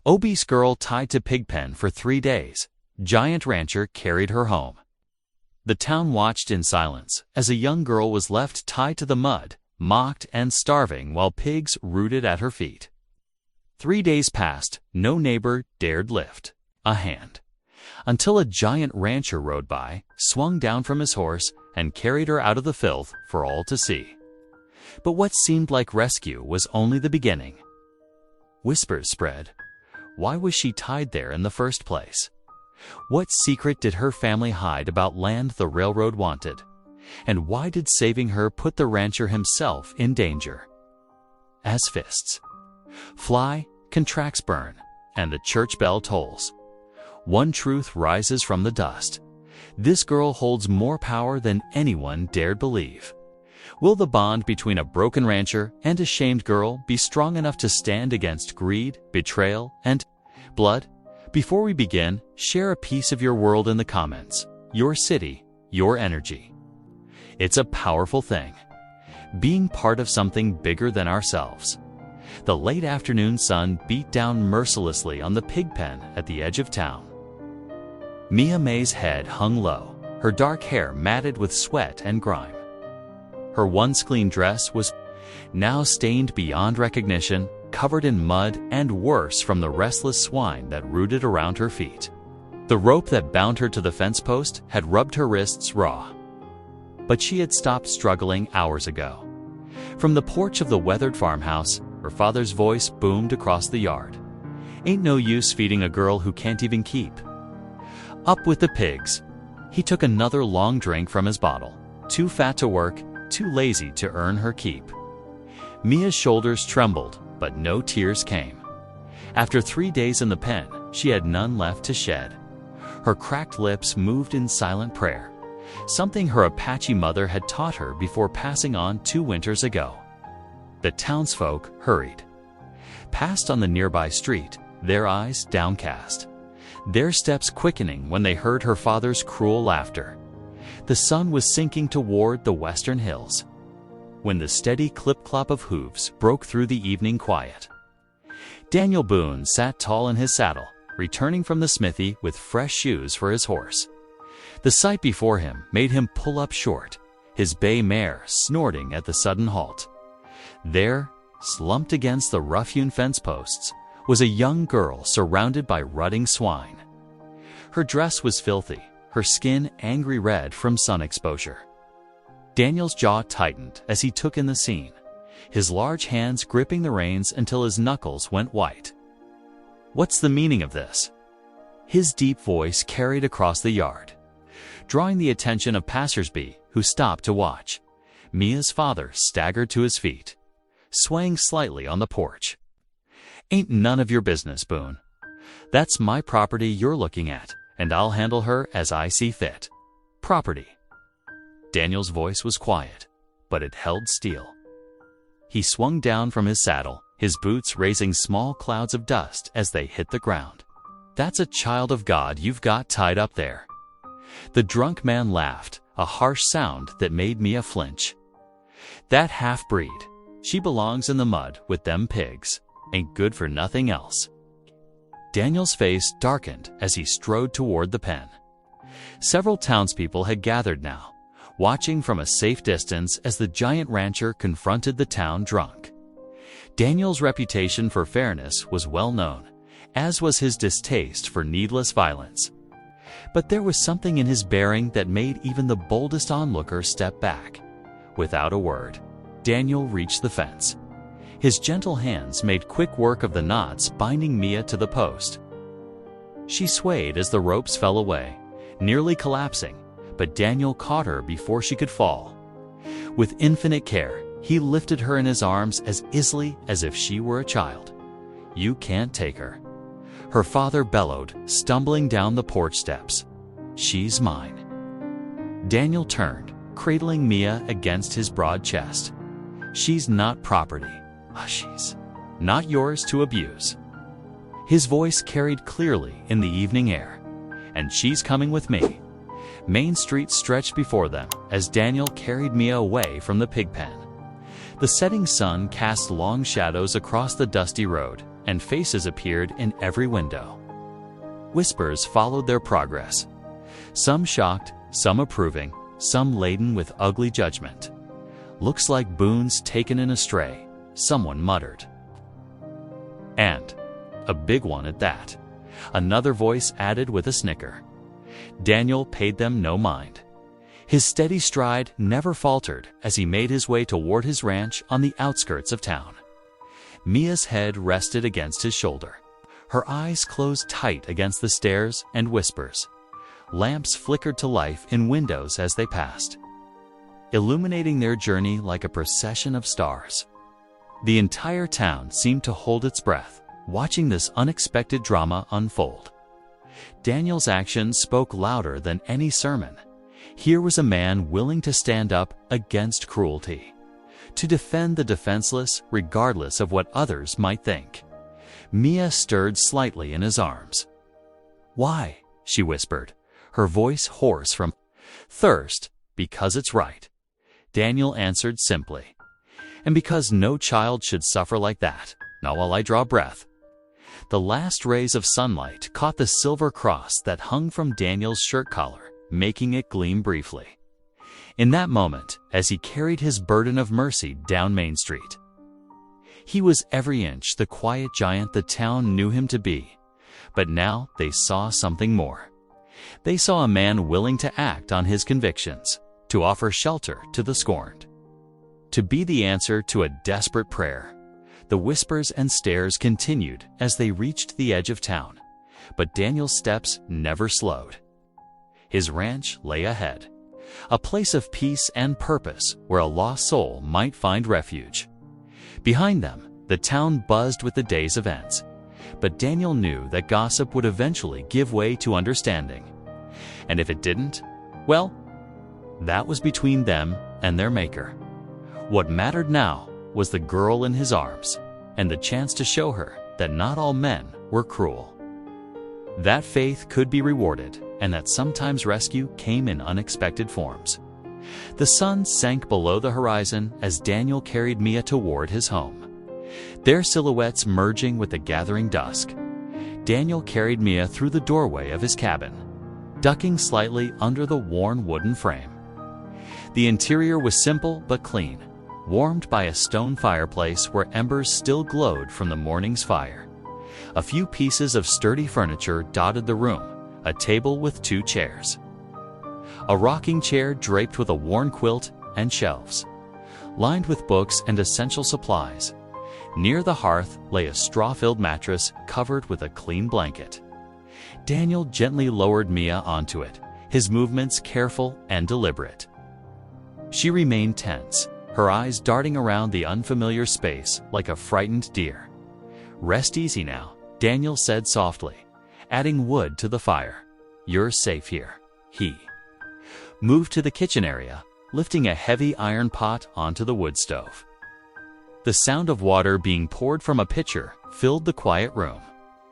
Obese girl tied to pig pen for 3 days. Giant rancher carried her home. The town watched in silence as a young girl was left tied to the mud, mocked and starving while pigs rooted at her feet. 3 days passed, no neighbor dared lift a hand, until a giant rancher rode by, swung down from his horse, and carried her out of the filth for all to see. But what seemed like rescue was only the beginning. Whispers spread. Why was she tied there in the first place? What secret did her family hide about land the railroad wanted? And why did saving her put the rancher himself in danger? As fists fly, contracts burn, and the church bell tolls, one truth rises from the dust. This girl holds more power than anyone dared believe. Will the bond between a broken rancher and a shamed girl be strong enough to stand against greed, betrayal, and blood? Before we begin, share a piece of your world in the comments. Your city, your energy. It's a powerful thing. Being part of something bigger than ourselves. The late afternoon sun beat down mercilessly on the pig pen at the edge of town. Mia May's head hung low, her dark hair matted with sweat and grime. Her once clean dress was now stained beyond recognition, covered in mud and worse from the restless swine that rooted around her feet. The rope that bound her to the fence post had rubbed her wrists raw. But she had stopped struggling hours ago. From the porch of the weathered farmhouse, her father's voice boomed across the yard. Ain't no use feeding a girl who can't even keep. Up with the pigs. He took another long drink from his bottle. Too fat to work, too lazy to earn her keep. Mia's shoulders trembled, but no tears came. After 3 days in the pen, she had none left to shed. Her cracked lips moved in silent prayer, something her Apache mother had taught her before passing on 2 winters ago. The townsfolk hurried, passed on the nearby street, their eyes downcast, their steps quickening when they heard her father's cruel laughter. The sun was sinking toward the western hills, when the steady clip-clop of hooves broke through the evening quiet. Daniel Boone sat tall in his saddle, returning from the smithy with fresh shoes for his horse. The sight before him made him pull up short, his bay mare snorting at the sudden halt. There, slumped against the rough-hewn fence posts, was a young girl surrounded by rutting swine. Her dress was filthy, her skin angry red from sun exposure. Daniel's jaw tightened as he took in the scene, his large hands gripping the reins until his knuckles went white. What's the meaning of this? His deep voice carried across the yard, drawing the attention of passersby who stopped to watch. Mia's father staggered to his feet, swaying slightly on the porch. Ain't none of your business, Boone. That's my property you're looking at, and I'll handle her as I see fit. Property. Daniel's voice was quiet, but it held steel. He swung down from his saddle, his boots raising small clouds of dust as they hit the ground. That's a child of God you've got tied up there. The drunk man laughed, a harsh sound that made Mia flinch. That half-breed, she belongs in the mud with them pigs, ain't good for nothing else. Daniel's face darkened as he strode toward the pen. Several townspeople had gathered now, watching from a safe distance as the giant rancher confronted the town drunk. Daniel's reputation for fairness was well known, as was his distaste for needless violence. But there was something in his bearing that made even the boldest onlooker step back. Without a word, Daniel reached the fence. His gentle hands made quick work of the knots binding Mia to the post. She swayed as the ropes fell away, nearly collapsing, but Daniel caught her before she could fall. With infinite care, he lifted her in his arms as easily as if she were a child. You can't take her. Her father bellowed, stumbling down the porch steps. She's mine. Daniel turned, cradling Mia against his broad chest. She's not property. She's not yours to abuse. His voice carried clearly in the evening air. And she's coming with me. Main Street stretched before them as Daniel carried Mia away from the pig pen. The setting sun cast long shadows across the dusty road, and faces appeared in every window. Whispers followed their progress, some shocked, some approving, some laden with ugly judgment. "Looks like Boone's taken in a stray," someone muttered. "And a big one at that," another voice added with a snicker. Daniel paid them no mind. His steady stride never faltered as he made his way toward his ranch on the outskirts of town. Mia's head rested against his shoulder. Her eyes closed tight against the stairs and whispers. Lamps flickered to life in windows as they passed, illuminating their journey like a procession of stars. The entire town seemed to hold its breath, watching this unexpected drama unfold. Daniel's actions spoke louder than any sermon. Here was a man willing to stand up against cruelty, to defend the defenseless regardless of what others might think. Mia stirred slightly in his arms. "Why?" she whispered, her voice hoarse from thirst. "Because it's right," Daniel answered simply. "And because no child should suffer like that, not while I draw breath." The last rays of sunlight caught the silver cross that hung from Daniel's shirt collar, making it gleam briefly. In that moment, as he carried his burden of mercy down Main Street, he was every inch the quiet giant the town knew him to be. But now they saw something more. They saw a man willing to act on his convictions, to offer shelter to the scorned, to be the answer to a desperate prayer. The whispers and stares continued as they reached the edge of town, but Daniel's steps never slowed. His ranch lay ahead, a place of peace and purpose where a lost soul might find refuge. Behind them, the town buzzed with the day's events, but Daniel knew that gossip would eventually give way to understanding. And if it didn't, well, that was between them and their maker. What mattered now was the girl in his arms, and the chance to show her that not all men were cruel. That faith could be rewarded, and that sometimes rescue came in unexpected forms. The sun sank below the horizon as Daniel carried Mia toward his home, their silhouettes merging with the gathering dusk. Daniel carried Mia through the doorway of his cabin, ducking slightly under the worn wooden frame. The interior was simple but clean, warmed by a stone fireplace where embers still glowed from the morning's fire. A few pieces of sturdy furniture dotted the room, a table with 2 chairs, a rocking chair draped with a worn quilt, and shelves lined with books and essential supplies. Near the hearth lay a straw-filled mattress covered with a clean blanket. Daniel gently lowered Mia onto it, his movements careful and deliberate. She remained tense, her eyes darting around the unfamiliar space like a frightened deer. "Rest easy now," Daniel said softly, adding wood to the fire. "You're safe here." He moved to the kitchen area, lifting a heavy iron pot onto the wood stove. The sound of water being poured from a pitcher filled the quiet room.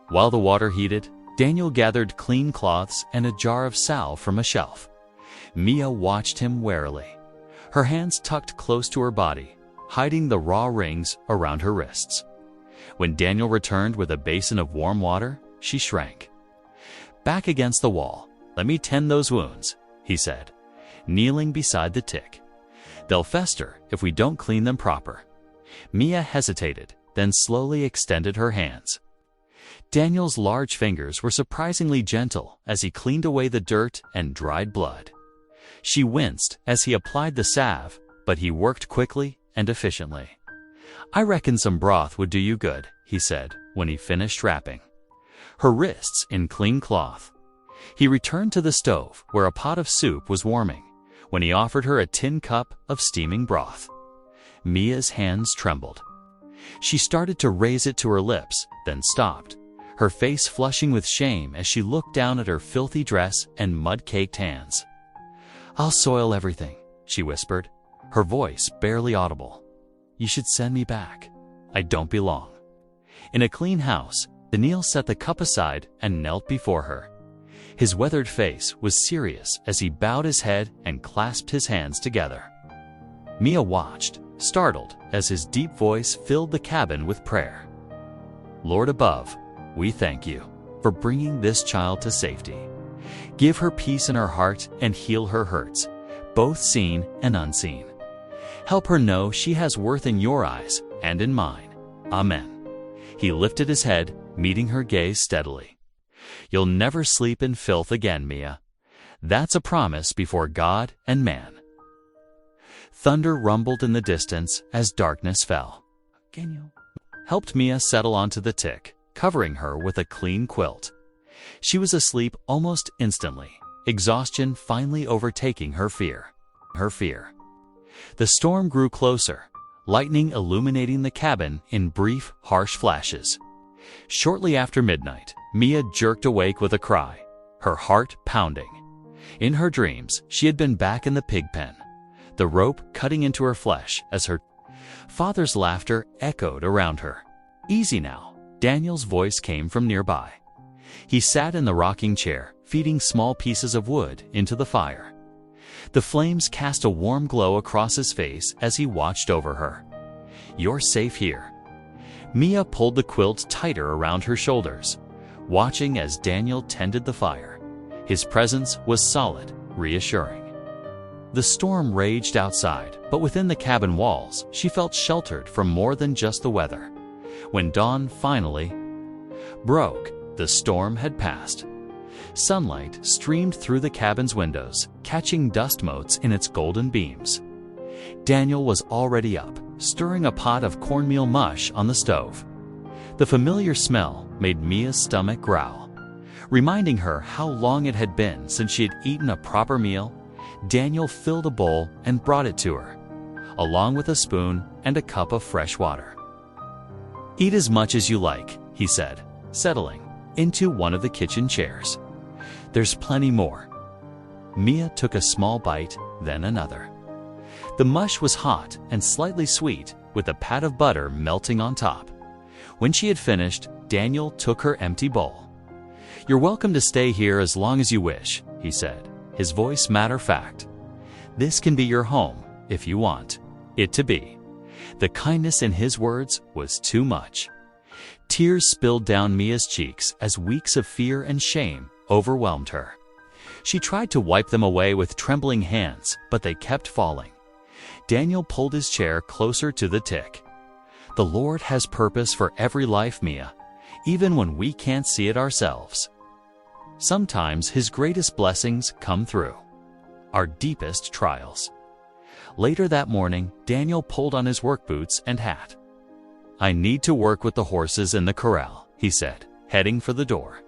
While the water heated, Daniel gathered clean cloths and a jar of salve from a shelf. Mia watched him warily, her hands tucked close to her body, hiding the raw rings around her wrists. When Daniel returned with a basin of warm water, she shrank. "Back against the wall. Let me tend those wounds," he said, kneeling beside the tick. "They'll fester if we don't clean them proper." Mia hesitated, then slowly extended her hands. Daniel's large fingers were surprisingly gentle as he cleaned away the dirt and dried blood. She winced as he applied the salve, but he worked quickly and efficiently. "I reckon some broth would do you good," he said when he finished wrapping her wrists in clean cloth. He returned to the stove where a pot of soup was warming when he offered her a tin cup of steaming broth. Mia's hands trembled. She started to raise it to her lips, then stopped, her face flushing with shame as she looked down at her filthy dress and mud-caked hands. "I'll soil everything," she whispered, her voice barely audible. "You should send me back. I don't belong." In a clean house, Daniel set the cup aside and knelt before her. His weathered face was serious as he bowed his head and clasped his hands together. Mia watched, startled, as his deep voice filled the cabin with prayer. Lord above, we thank you for bringing this child to safety. Give her peace in her heart and heal her hurts, both seen and unseen. Help her know she has worth in your eyes and in mine. Amen. He lifted his head, meeting her gaze steadily. You'll never sleep in filth again, Mia. That's a promise before God and man. Thunder rumbled in the distance as darkness fell. Helped Mia settle onto the tick, covering her with a clean quilt. She was asleep almost instantly, exhaustion finally overtaking her fear. The storm grew closer, lightning illuminating the cabin in brief, harsh flashes. Shortly after midnight, Mia jerked awake with a cry, her heart pounding. In her dreams, she had been back in the pig pen, the rope cutting into her flesh as her father's laughter echoed around her. Easy now, Daniel's voice came from nearby. He sat in the rocking chair, feeding small pieces of wood into the fire. The flames cast a warm glow across his face as he watched over her. You're safe here. Mia pulled the quilt tighter around her shoulders, watching as Daniel tended the fire. His presence was solid, reassuring. The storm raged outside, but within the cabin walls, she felt sheltered from more than just the weather. When dawn finally broke, the storm had passed. Sunlight streamed through the cabin's windows, catching dust motes in its golden beams. Daniel was already up, stirring a pot of cornmeal mush on the stove. The familiar smell made Mia's stomach growl. Reminding her how long it had been since she had eaten a proper meal, Daniel filled a bowl and brought it to her, along with a spoon and a cup of fresh water. Eat as much as you like, he said, settling into one of the kitchen chairs. There's plenty more. Mia took a small bite, then another. The mush was hot and slightly sweet, with a pat of butter melting on top. When she had finished, Daniel took her empty bowl. You're welcome to stay here as long as you wish, he said, his voice matter-of-fact. This can be your home, if you want it to be. The kindness in his words was too much. Tears spilled down Mia's cheeks as weeks of fear and shame overwhelmed her. She tried to wipe them away with trembling hands, but they kept falling. Daniel pulled his chair closer to the tick. The Lord has purpose for every life, Mia, even when we can't see it ourselves. Sometimes His greatest blessings come through our deepest trials. Later that morning, Daniel pulled on his work boots and hat. I need to work with the horses in the corral, he said, heading for the door.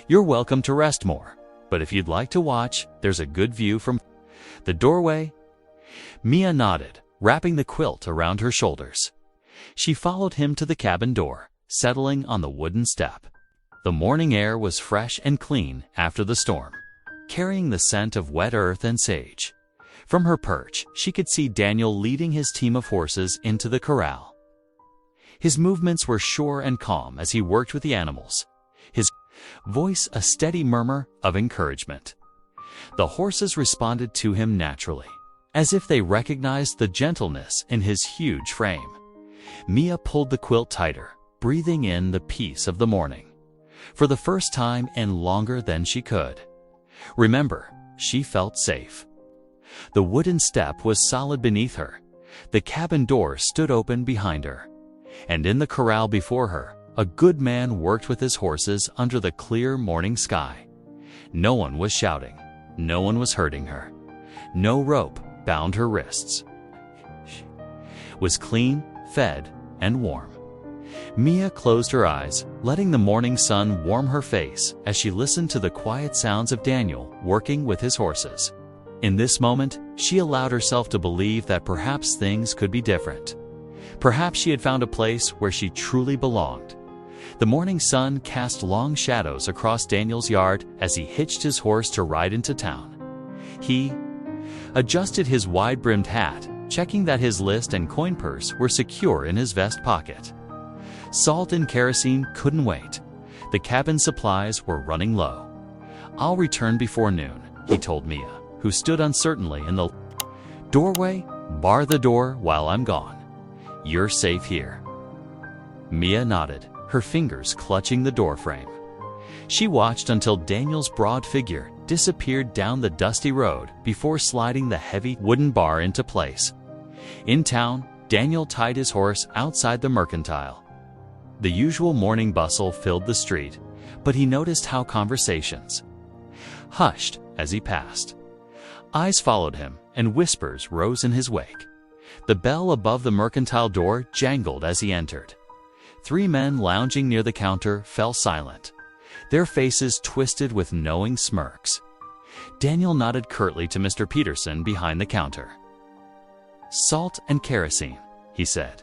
You're welcome to rest more, but if you'd like to watch, there's a good view from the doorway. Mia nodded, wrapping the quilt around her shoulders. She followed him to the cabin door, settling on the wooden step. The morning air was fresh and clean after the storm, carrying the scent of wet earth and sage. From her perch, she could see Daniel leading his team of horses into the corral. His movements were sure and calm as he worked with the animals, his voice a steady murmur of encouragement. The horses responded to him naturally, as if they recognized the gentleness in his huge frame. Mia pulled the quilt tighter, breathing in the peace of the morning, for the first time and longer than she could. Remember, she felt safe. The wooden step was solid beneath her. The cabin door stood open behind her. And in the corral before her, a good man worked with his horses under the clear morning sky. No one was shouting. No one was hurting her. No rope bound her wrists. She was clean, fed, and warm. Mia closed her eyes, letting the morning sun warm her face as she listened to the quiet sounds of Daniel working with his horses. In this moment, she allowed herself to believe that perhaps things could be different. Perhaps she had found a place where she truly belonged. The morning sun cast long shadows across Daniel's yard as he hitched his horse to ride into town. He adjusted his wide-brimmed hat, checking that his list and coin purse were secure in his vest pocket. Salt and kerosene couldn't wait. The cabin supplies were running low. I'll return before noon, he told Mia, who stood uncertainly in the doorway. Bar the door while I'm gone. You're safe here. Mia nodded, her fingers clutching the doorframe. She watched until Daniel's broad figure disappeared down the dusty road before sliding the heavy wooden bar into place. In town, Daniel tied his horse outside the mercantile. The usual morning bustle filled the street, but he noticed how conversations hushed as he passed. Eyes followed him, and whispers rose in his wake. The bell above the mercantile door jangled as he entered. 3 men lounging near the counter fell silent, their faces twisted with knowing smirks. Daniel nodded curtly to Mr. Peterson behind the counter. "Salt and kerosene," he said,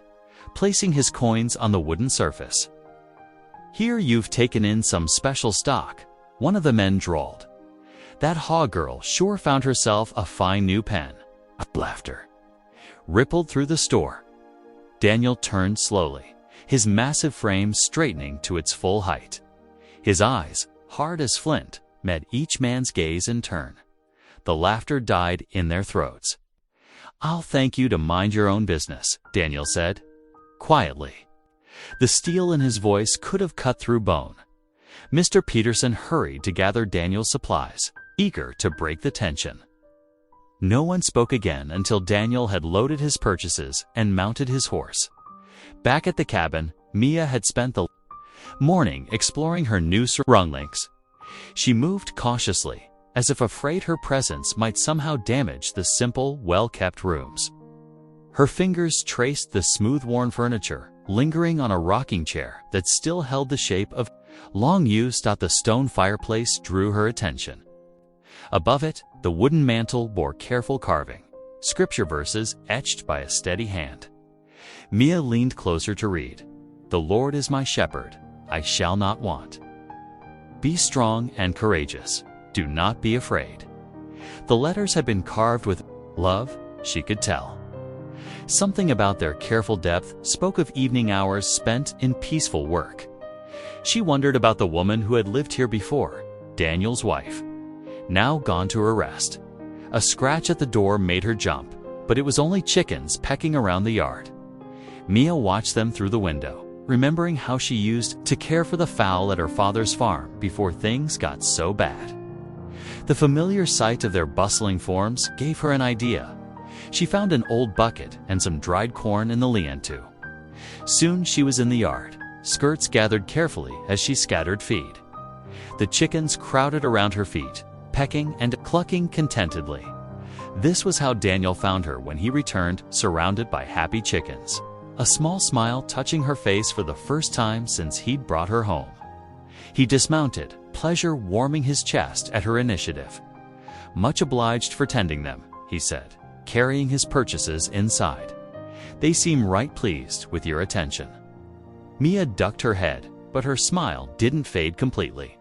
placing his coins on the wooden surface. "Here you've taken in some special stock," one of the men drawled. "That Haw girl sure found herself a fine new pen." Laughter rippled through the store. Daniel turned slowly, his massive frame straightening to its full height. His eyes, hard as flint, met each man's gaze in turn. The laughter died in their throats. "I'll thank you to mind your own business," Daniel said, quietly. The steel in his voice could have cut through bone. Mr. Peterson hurried to gather Daniel's supplies, eager to break the tension. No one spoke again until Daniel had loaded his purchases and mounted his horse. Back at the cabin, Mia had spent the morning exploring her new surroundings. She moved cautiously, as if afraid her presence might somehow damage the simple, well-kept rooms. Her fingers traced the smooth-worn furniture, lingering on a rocking chair that still held the shape of long use. The stone fireplace drew her attention. Above it, the wooden mantel bore careful carving, scripture verses etched by a steady hand. Mia leaned closer to read, "The Lord is my shepherd, I shall not want. Be strong and courageous. Do not be afraid." The letters had been carved with love, she could tell. Something about their careful depth spoke of evening hours spent in peaceful work. She wondered about the woman who had lived here before, Daniel's wife, now gone to her rest. A scratch at the door made her jump, but it was only chickens pecking around the yard. Mia watched them through the window, remembering how she used to care for the fowl at her father's farm before things got so bad. The familiar sight of their bustling forms gave her an idea. She found an old bucket and some dried corn in the lean-to. Soon she was in the yard, skirts gathered carefully as she scattered feed. The chickens crowded around her feet, pecking and clucking contentedly. This was how Daniel found her when he returned, surrounded by happy chickens, a small smile touching her face for the first time since he'd brought her home. He dismounted, pleasure warming his chest at her initiative. "Much obliged for tending them," he said, carrying his purchases inside. "They seem right pleased with your attention." Mia ducked her head, but her smile didn't fade completely.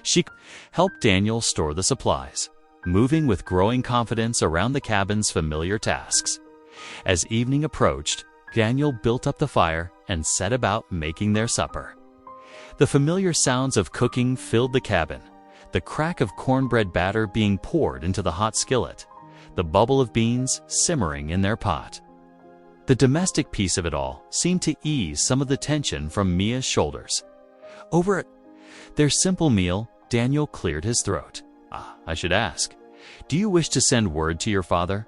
She helped Daniel store the supplies, moving with growing confidence around the cabin's familiar tasks. As evening approached, Daniel built up the fire and set about making their supper. The familiar sounds of cooking filled the cabin, the crack of cornbread batter being poured into the hot skillet, the bubble of beans simmering in their pot. The domestic piece of it all seemed to ease some of the tension from Mia's shoulders. Over their simple meal, Daniel cleared his throat. "I should ask, do you wish to send word to your father?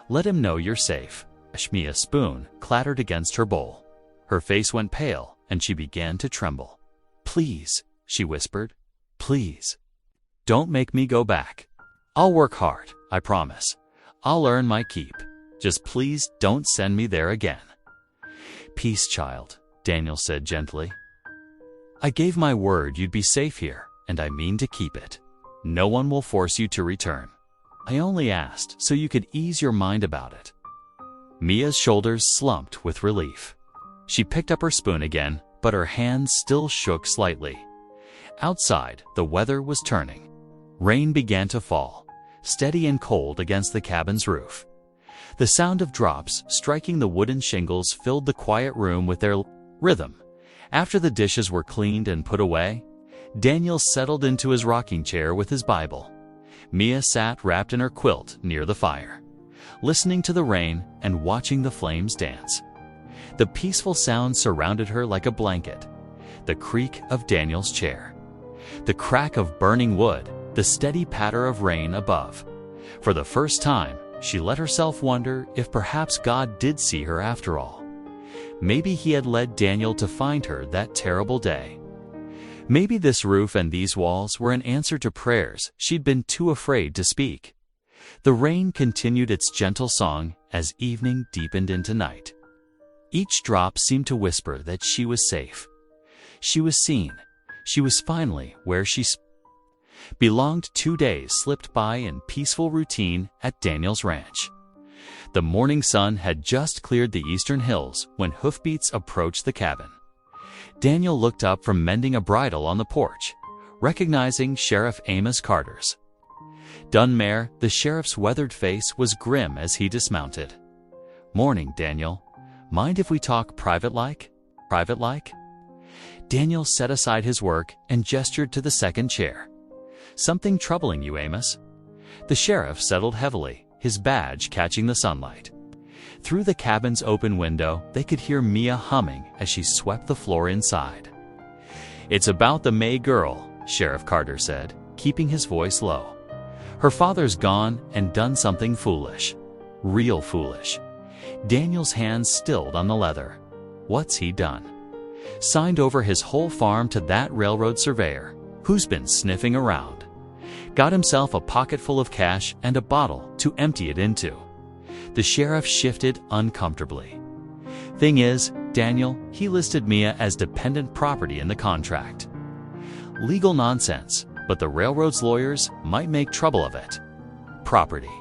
Let him know you're safe." Mia's spoon clattered against her bowl. Her face went pale, and she began to tremble. "Please," she whispered, "please. Don't make me go back. I'll work hard, I promise. I'll earn my keep. Just please don't send me there again." "Peace, child," Daniel said gently. "I gave my word you'd be safe here, and I mean to keep it. No one will force you to return. I only asked so you could ease your mind about it." Mia's shoulders slumped with relief. She picked up her spoon again, but her hands still shook slightly. Outside, the weather was turning. Rain began to fall, steady and cold against the cabin's roof. The sound of drops striking the wooden shingles filled the quiet room with their rhythm. After the dishes were cleaned and put away, Daniel settled into his rocking chair with his Bible. Mia sat wrapped in her quilt near the fire, listening to the rain and watching the flames dance. The peaceful sound surrounded her like a blanket. the creak of Daniel's chair, the crack of burning wood, the steady patter of rain above. For the first time, she let herself wonder if perhaps God did see her after all. Maybe he had led Daniel to find her that terrible day. Maybe this roof and these walls were an answer to prayers she'd been too afraid to speak. The rain continued its gentle song as evening deepened into night. Each drop seemed to whisper that she was safe. She was seen. She was finally where she belonged. 2 days slipped by in peaceful routine at Daniel's ranch. The morning sun had just cleared the eastern hills when hoofbeats approached the cabin. Daniel looked up from mending a bridle on the porch, recognizing Sheriff Amos Carter's. Dunmare, the sheriff's weathered face was grim as he dismounted. "Morning, Daniel. Mind if we talk private-like? Private-like?" Daniel set aside his work and gestured to the second chair. "Something troubling you, Amos?" The sheriff settled heavily, his badge catching the sunlight. Through the cabin's open window, they could hear Mia humming as she swept the floor inside. "It's about the May girl," Sheriff Carter said, keeping his voice low. "Her father's gone and done something foolish. Real foolish." Daniel's hands stilled on the leather. "What's he done?" "Signed over his whole farm to that railroad surveyor, who's been sniffing around. Got himself a pocket full of cash and a bottle to empty it into." The sheriff shifted uncomfortably. "Thing is, Daniel, he listed Mia as dependent property in the contract. Legal nonsense, but the railroad's lawyers might make trouble of it. Property."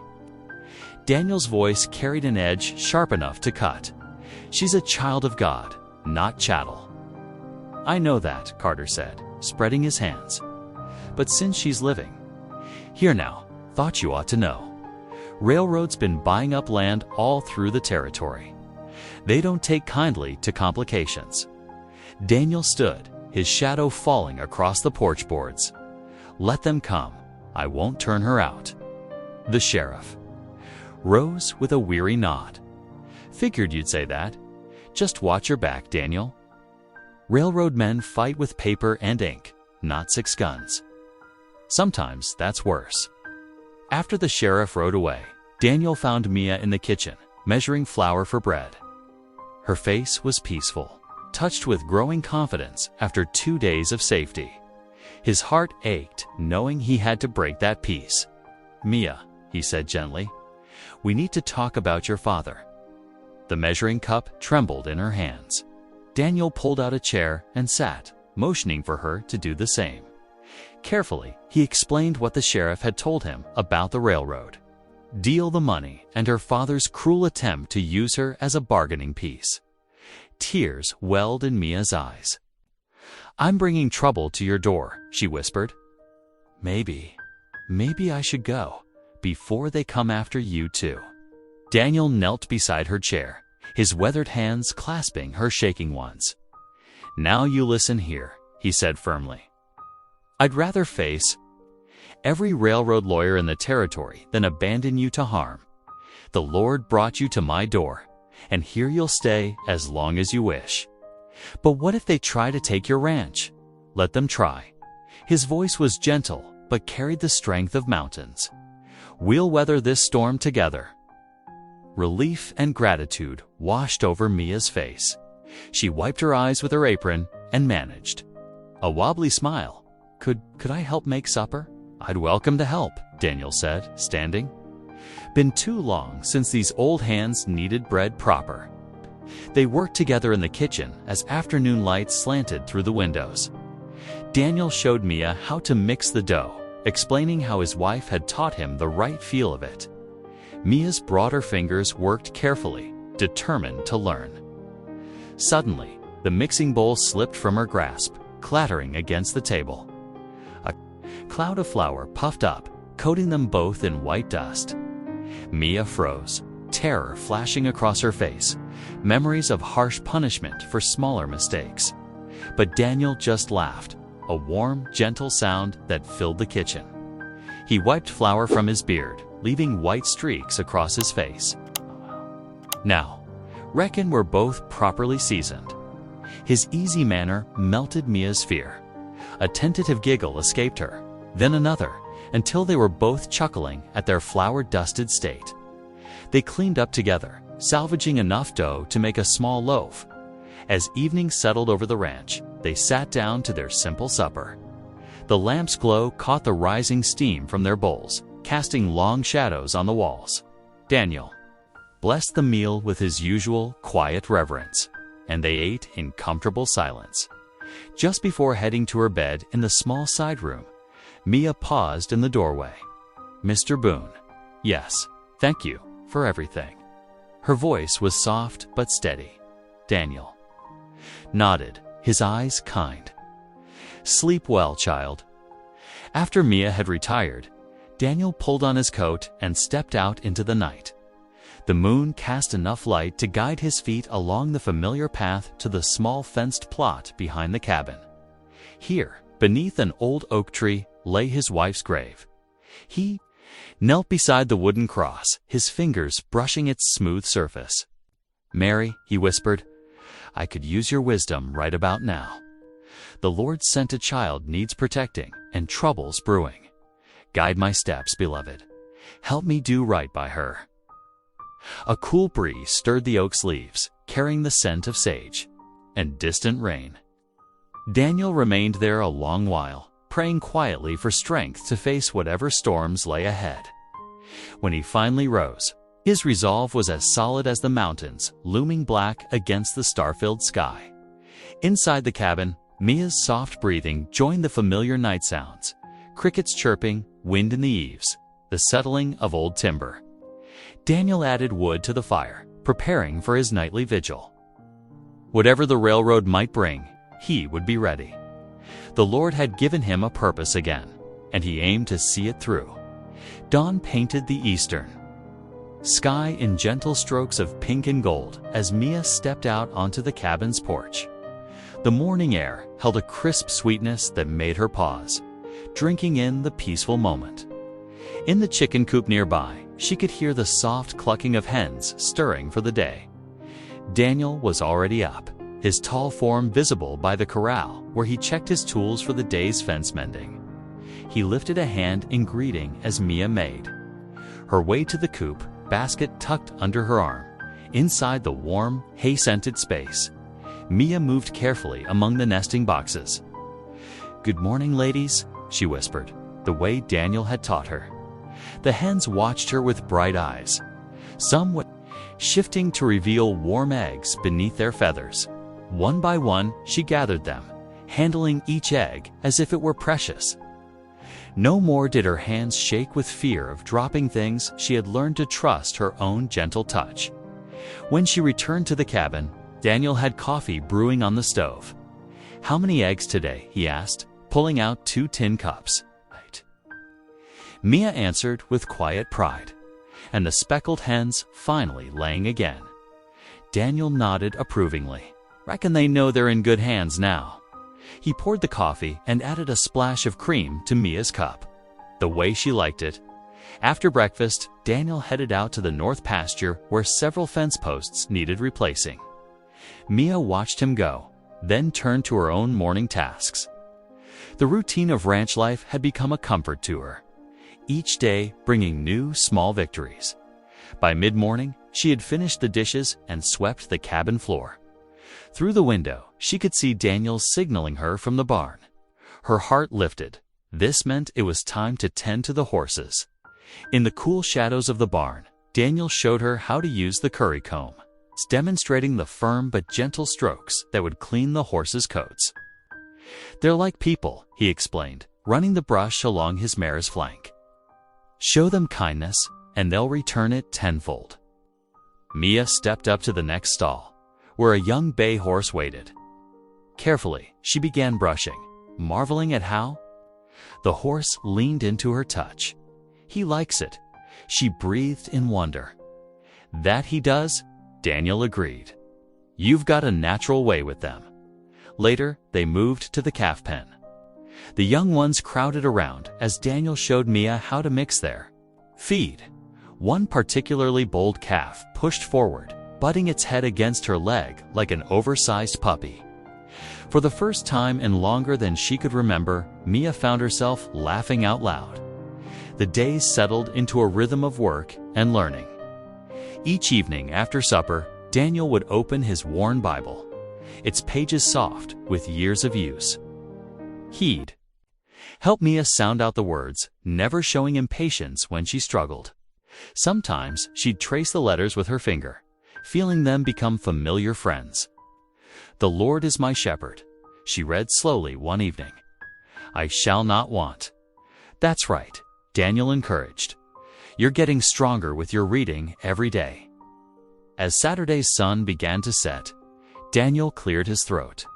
Daniel's voice carried an edge sharp enough to cut. "She's a child of God, not chattel." "I know that," Carter said, spreading his hands. "But since she's living..." "Here now, thought you ought to know. Railroad's been buying up land all through the territory. They don't take kindly to complications." Daniel stood, his shadow falling across the porch boards. "Let them come. I won't turn her out." The sheriff rose with a weary nod. "Figured you'd say that. Just watch your back, Daniel. Railroad men fight with paper and ink, not 6 guns. Sometimes that's worse." After the sheriff rode away, Daniel found Mia in the kitchen, measuring flour for bread. Her face was peaceful, touched with growing confidence after 2 days of safety. His heart ached, knowing he had to break that peace. "Mia," he said gently, "we need to talk about your father." The measuring cup trembled in her hands. Daniel pulled out a chair and sat, motioning for her to do the same. Carefully, he explained what the sheriff had told him about the railroad deal, the money, and her father's cruel attempt to use her as a bargaining piece. Tears welled in Mia's eyes. "I'm bringing trouble to your door," she whispered. Maybe I should go before they come after you too." Daniel knelt beside her chair, his weathered hands clasping her shaking ones. "Now you listen here," he said firmly. "I'd rather face every railroad lawyer in the territory than abandon you to harm. The Lord brought you to my door, and here you'll stay as long as you wish. But what if they try to take your ranch? Let them try." His voice was gentle, but carried the strength of mountains. "We'll weather this storm together." Relief and gratitude washed over Mia's face. She wiped her eyes with her apron and managed a wobbly smile. Could I help make supper?" "I'd welcome to help," Daniel said, standing. Been too long since these old hands kneaded bread proper. They worked together in the kitchen as afternoon light slanted through the windows. Daniel showed Mia how to mix the dough, explaining how his wife had taught him the right feel of it. Mia's broader fingers worked carefully, determined to learn. Suddenly, the mixing bowl slipped from her grasp, clattering against the table. A cloud of flour puffed up, coating them both in white dust. Mia froze, terror flashing across her face, memories of harsh punishment for smaller mistakes. But Daniel just laughed, a warm, gentle sound that filled the kitchen. He wiped flour from his beard, leaving white streaks across his face. "Now, reckon we're both properly seasoned." His easy manner melted Mia's fear. A tentative giggle escaped her, then another, until they were both chuckling at their flour-dusted state. They cleaned up together, salvaging enough dough to make a small loaf. As evening settled over the ranch, they sat down to their simple supper. The lamp's glow caught the rising steam from their bowls, casting long shadows on the walls. Daniel blessed the meal with his usual quiet reverence, and they ate in comfortable silence. Just before heading to her bed in the small side room, Mia paused in the doorway. "Mr. Boone, yes, thank you for everything." Her voice was soft but steady. Daniel nodded, his eyes kind. "Sleep well, child." After Mia had retired, Daniel pulled on his coat and stepped out into the night. The moon cast enough light to guide his feet along the familiar path to the small fenced plot behind the cabin. Here, beneath an old oak tree, lay his wife's grave. He knelt beside the wooden cross, his fingers brushing its smooth surface. "Mary," he whispered, "I could use your wisdom right about now. The Lord sent a child needs protecting and troubles brewing. Guide my steps, beloved. Help me do right by her." A cool breeze stirred the oak's leaves, carrying the scent of sage and distant rain. Daniel remained there a long while, praying quietly for strength to face whatever storms lay ahead. When he finally rose, his resolve was as solid as the mountains, looming black against the star-filled sky. Inside the cabin, Mia's soft breathing joined the familiar night sounds: crickets chirping, wind in the eaves, the settling of old timber. Daniel added wood to the fire, preparing for his nightly vigil. Whatever the railroad might bring, he would be ready. The Lord had given him a purpose again, and he aimed to see it through. Dawn painted the eastern sky in gentle strokes of pink and gold as Mia stepped out onto the cabin's porch. The morning air held a crisp sweetness that made her pause, drinking in the peaceful moment. In the chicken coop nearby, she could hear the soft clucking of hens stirring for the day. Daniel was already up, his tall form visible by the corral where he checked his tools for the day's fence mending. He lifted a hand in greeting as Mia made her way to the coop, basket tucked under her arm. Inside the warm, hay-scented space, Mia moved carefully among the nesting boxes. "Good morning, ladies," she whispered, the way Daniel had taught her. The hens watched her with bright eyes, some shifting to reveal warm eggs beneath their feathers. One by one, she gathered them, handling each egg as if it were precious. No more did her hands shake with fear of dropping things. She had learned to trust her own gentle touch. When she returned to the cabin, Daniel had coffee brewing on the stove. "How many eggs today?" he asked, pulling out 2 tin cups. Mia answered with quiet pride, and the speckled hens finally laying again. Daniel nodded approvingly. "Reckon they know they're in good hands now." He poured the coffee and added a splash of cream to Mia's cup, the way she liked it. After breakfast, Daniel headed out to the north pasture where several fence posts needed replacing. Mia watched him go, then turned to her own morning tasks. The routine of ranch life had become a comfort to her, each day bringing new, small victories. By mid-morning, she had finished the dishes and swept the cabin floor. Through the window, she could see Daniel signaling her from the barn. Her heart lifted. This meant it was time to tend to the horses. In the cool shadows of the barn, Daniel showed her how to use the curry comb, demonstrating the firm but gentle strokes that would clean the horses' coats. "They're like people," he explained, running the brush along his mare's flank. "Show them kindness, and they'll return it tenfold." Mia stepped up to the next stall, where a young bay horse waited. Carefully, she began brushing, marveling at how the horse leaned into her touch. "He likes it," she breathed in wonder. "That he does," Daniel agreed. "You've got a natural way with them." Later, they moved to the calf pen. The young ones crowded around as Daniel showed Mia how to mix their feed. One particularly bold calf pushed forward, butting its head against her leg like an oversized puppy. For the first time in longer than she could remember, Mia found herself laughing out loud. The days settled into a rhythm of work and learning. Each evening after supper, Daniel would open his worn Bible, its pages soft with years of use. He'd help Mia sound out the words, never showing impatience when she struggled. Sometimes she'd trace the letters with her finger, feeling them become familiar friends. "The Lord is my shepherd," she read slowly one evening. "I shall not want." "That's right," Daniel encouraged. "You're getting stronger with your reading every day." As Saturday's sun began to set, Daniel cleared his throat.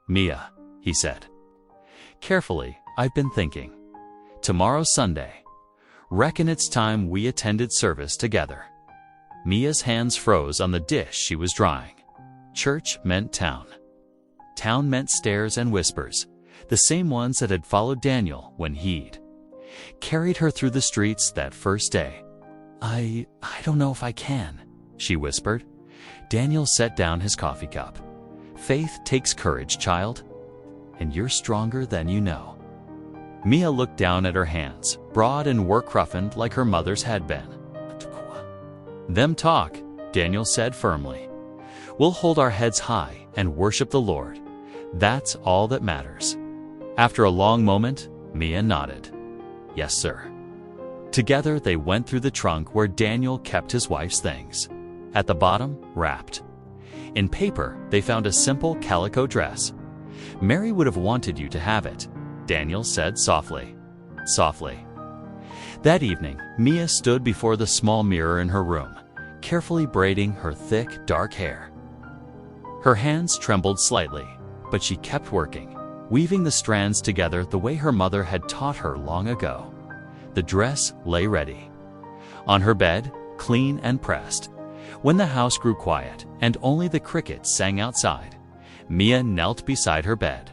"Mia," he said. "Carefully, I've been thinking. Tomorrow's Sunday. Reckon it's time we attended service together." Mia's hands froze on the dish she was drying. Church meant town. Town meant stairs and whispers, the same ones that had followed Daniel when he'd carried her through the streets that first day. I don't know if I can," she whispered. Daniel set down his coffee cup. "Faith takes courage, child, and you're stronger than you know." Mia looked down at her hands, broad and work-roughened like her mother's had been. "Them talk," Daniel said firmly. "We'll hold our heads high and worship the Lord. That's all that matters." After a long moment, Mia nodded. "Yes, sir." Together they went through the trunk where Daniel kept his wife's things. At the bottom, wrapped in paper, they found a simple calico dress. "Mary would have wanted you to have it," Daniel said softly. Softly. That evening, Mia stood before the small mirror in her room, carefully braiding her thick, dark hair. Her hands trembled slightly, but she kept working, weaving the strands together the way her mother had taught her long ago. The dress lay ready on her bed, clean and pressed. When the house grew quiet and only the crickets sang outside, Mia knelt beside her bed.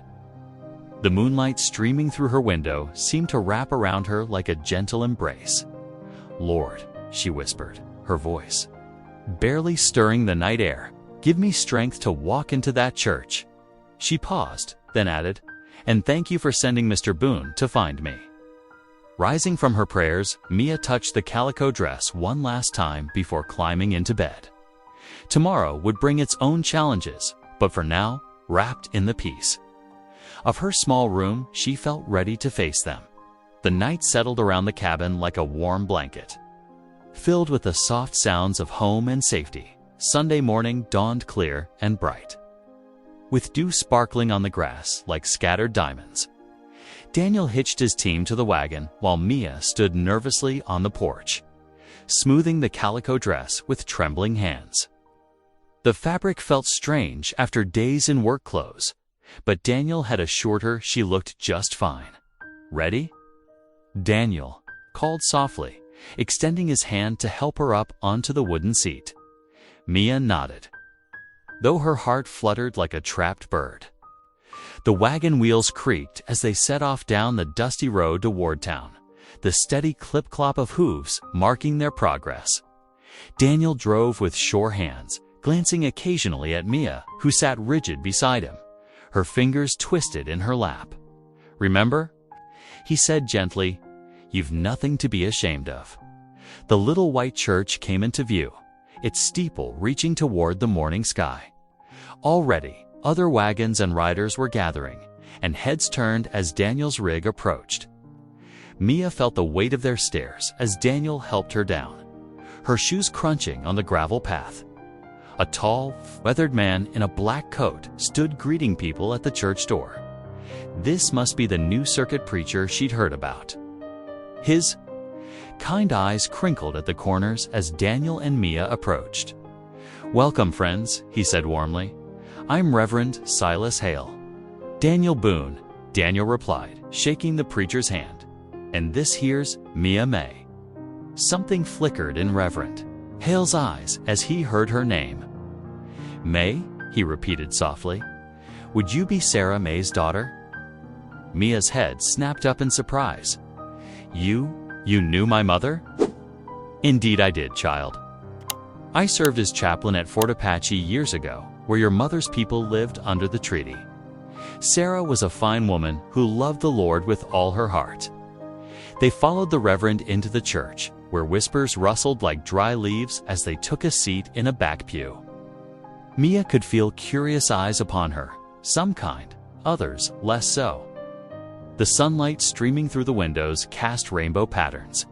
The moonlight streaming through her window seemed to wrap around her like a gentle embrace. "Lord," she whispered, her voice barely stirring the night air, "give me strength to walk into that church." She paused, then added, "And thank you for sending Mr. Boone to find me." Rising from her prayers, Mia touched the calico dress one last time before climbing into bed. Tomorrow would bring its own challenges, but for now, wrapped in the peace of her small room, she felt ready to face them. The night settled around the cabin like a warm blanket. Filled with the soft sounds of home and safety, Sunday morning dawned clear and bright, with dew sparkling on the grass like scattered diamonds. Daniel hitched his team to the wagon while Mia stood nervously on the porch, smoothing the calico dress with trembling hands. The fabric felt strange after days in work clothes, but Daniel had assured her she looked just fine. "Ready?" Daniel called softly, extending his hand to help her up onto the wooden seat. Mia nodded, though her heart fluttered like a trapped bird. The wagon wheels creaked as they set off down the dusty road toward town, the steady clip-clop of hooves marking their progress. Daniel drove with sure hands, glancing occasionally at Mia, who sat rigid beside him, her fingers twisted in her lap. "Remember?" he said gently, "you've nothing to be ashamed of." The little white church came into view, its steeple reaching toward the morning sky. Already, other wagons and riders were gathering, and heads turned as Daniel's rig approached. Mia felt the weight of their stares as Daniel helped her down, her shoes crunching on the gravel path. A tall, weathered man in a black coat stood greeting people at the church door. This must be the new circuit preacher she'd heard about. His kind eyes crinkled at the corners as Daniel and Mia approached. "Welcome, friends," he said warmly. "I'm Reverend Silas Hale." "Daniel Boone," Daniel replied, shaking the preacher's hand. "And this here's Mia May." Something flickered in Reverend Hale's eyes as he heard her name. "May?" he repeated softly. "Would you be Sarah May's daughter?" Mia's head snapped up in surprise. You knew my mother?" "Indeed I did, child. I served as chaplain at Fort Apache years ago, where your mother's people lived under the treaty. Sarah was a fine woman who loved the Lord with all her heart. They followed the Reverend into the church, where whispers rustled like dry leaves as they took a seat in a back pew. Mia could feel curious eyes upon her, some kind, others less so. The sunlight streaming through the windows cast rainbow patterns.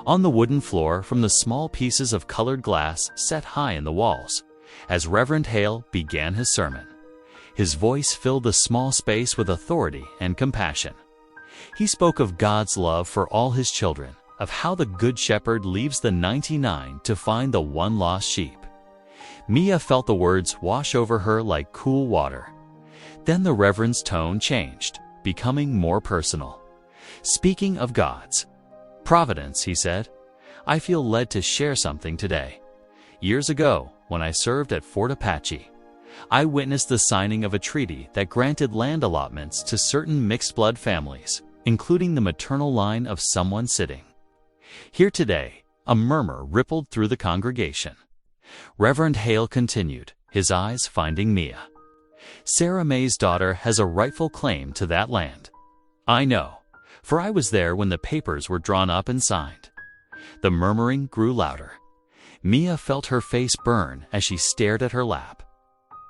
On the wooden floor from the small pieces of colored glass set high in the walls, as Reverend Hale began his sermon. His voice filled the small space with authority and compassion. He spoke of God's love for all his children, of how the Good Shepherd leaves the 99 to find the one lost sheep. Mia felt the words wash over her like cool water. Then the Reverend's tone changed, becoming more personal. Speaking of God's providence, he said, I feel led to share something today. Years ago, when I served at Fort Apache, I witnessed the signing of a treaty that granted land allotments to certain mixed-blood families, including the maternal line of someone sitting here today. A murmur rippled through the congregation. Reverend Hale continued, his eyes finding Mia. Sarah May's daughter has a rightful claim to that land. I know, for I was there when the papers were drawn up and signed. The murmuring grew louder. Mia felt her face burn as she stared at her lap.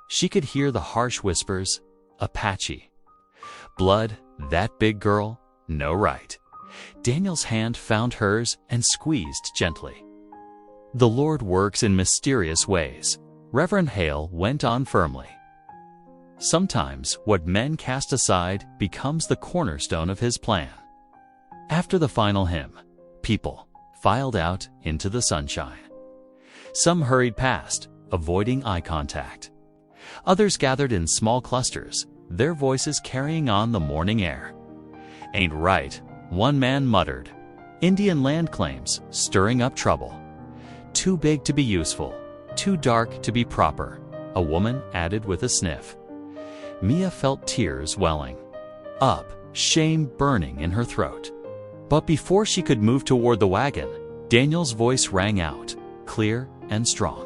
She could hear the harsh whispers, Apache. Blood, that big girl, no right. Daniel's hand found hers and squeezed gently. The Lord works in mysterious ways, Reverend Hale went on firmly. Sometimes what men cast aside becomes the cornerstone of his plan. After the final hymn, people filed out into the sunshine. Some hurried past, avoiding eye contact. Others gathered in small clusters, their voices carrying on the morning air. Ain't right, one man muttered. Indian land claims, stirring up trouble. Too big to be useful, too dark to be proper, a woman added with a sniff. Mia felt tears welling up, shame burning in her throat. But before she could move toward the wagon, Daniel's voice rang out, clear and strong.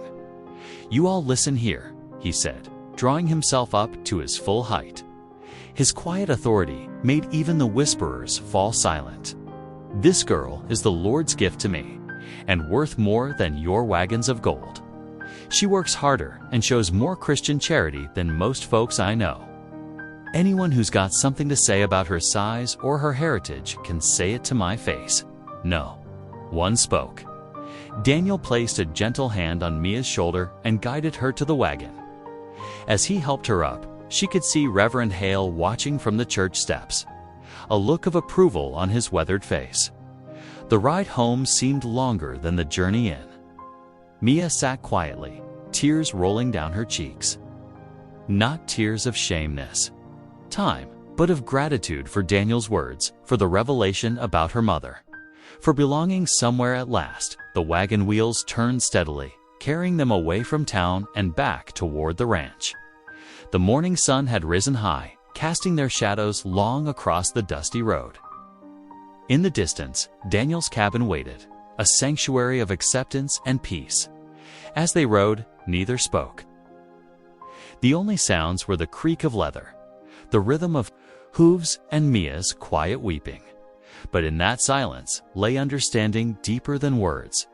You all listen here, he said, drawing himself up to his full height. His quiet authority made even the whisperers fall silent. This girl is the Lord's gift to me, and worth more than your wagons of gold. She works harder and shows more Christian charity than most folks I know. Anyone who's got something to say about her size or her heritage can say it to my face. No. One spoke. Daniel placed a gentle hand on Mia's shoulder and guided her to the wagon. As he helped her up, she could see Reverend Hale watching from the church steps, a look of approval on his weathered face. The ride home seemed longer than the journey in. Mia sat quietly, tears rolling down her cheeks. Not tears of shameness, time, but of gratitude for Daniel's words, for the revelation about her mother. For belonging somewhere at last, the wagon wheels turned steadily, carrying them away from town and back toward the ranch. The morning sun had risen high, casting their shadows long across the dusty road. In the distance, Daniel's cabin waited, a sanctuary of acceptance and peace. As they rode, neither spoke. The only sounds were the creak of leather, the rhythm of hooves, and Mia's quiet weeping. But in that silence lay understanding deeper than words,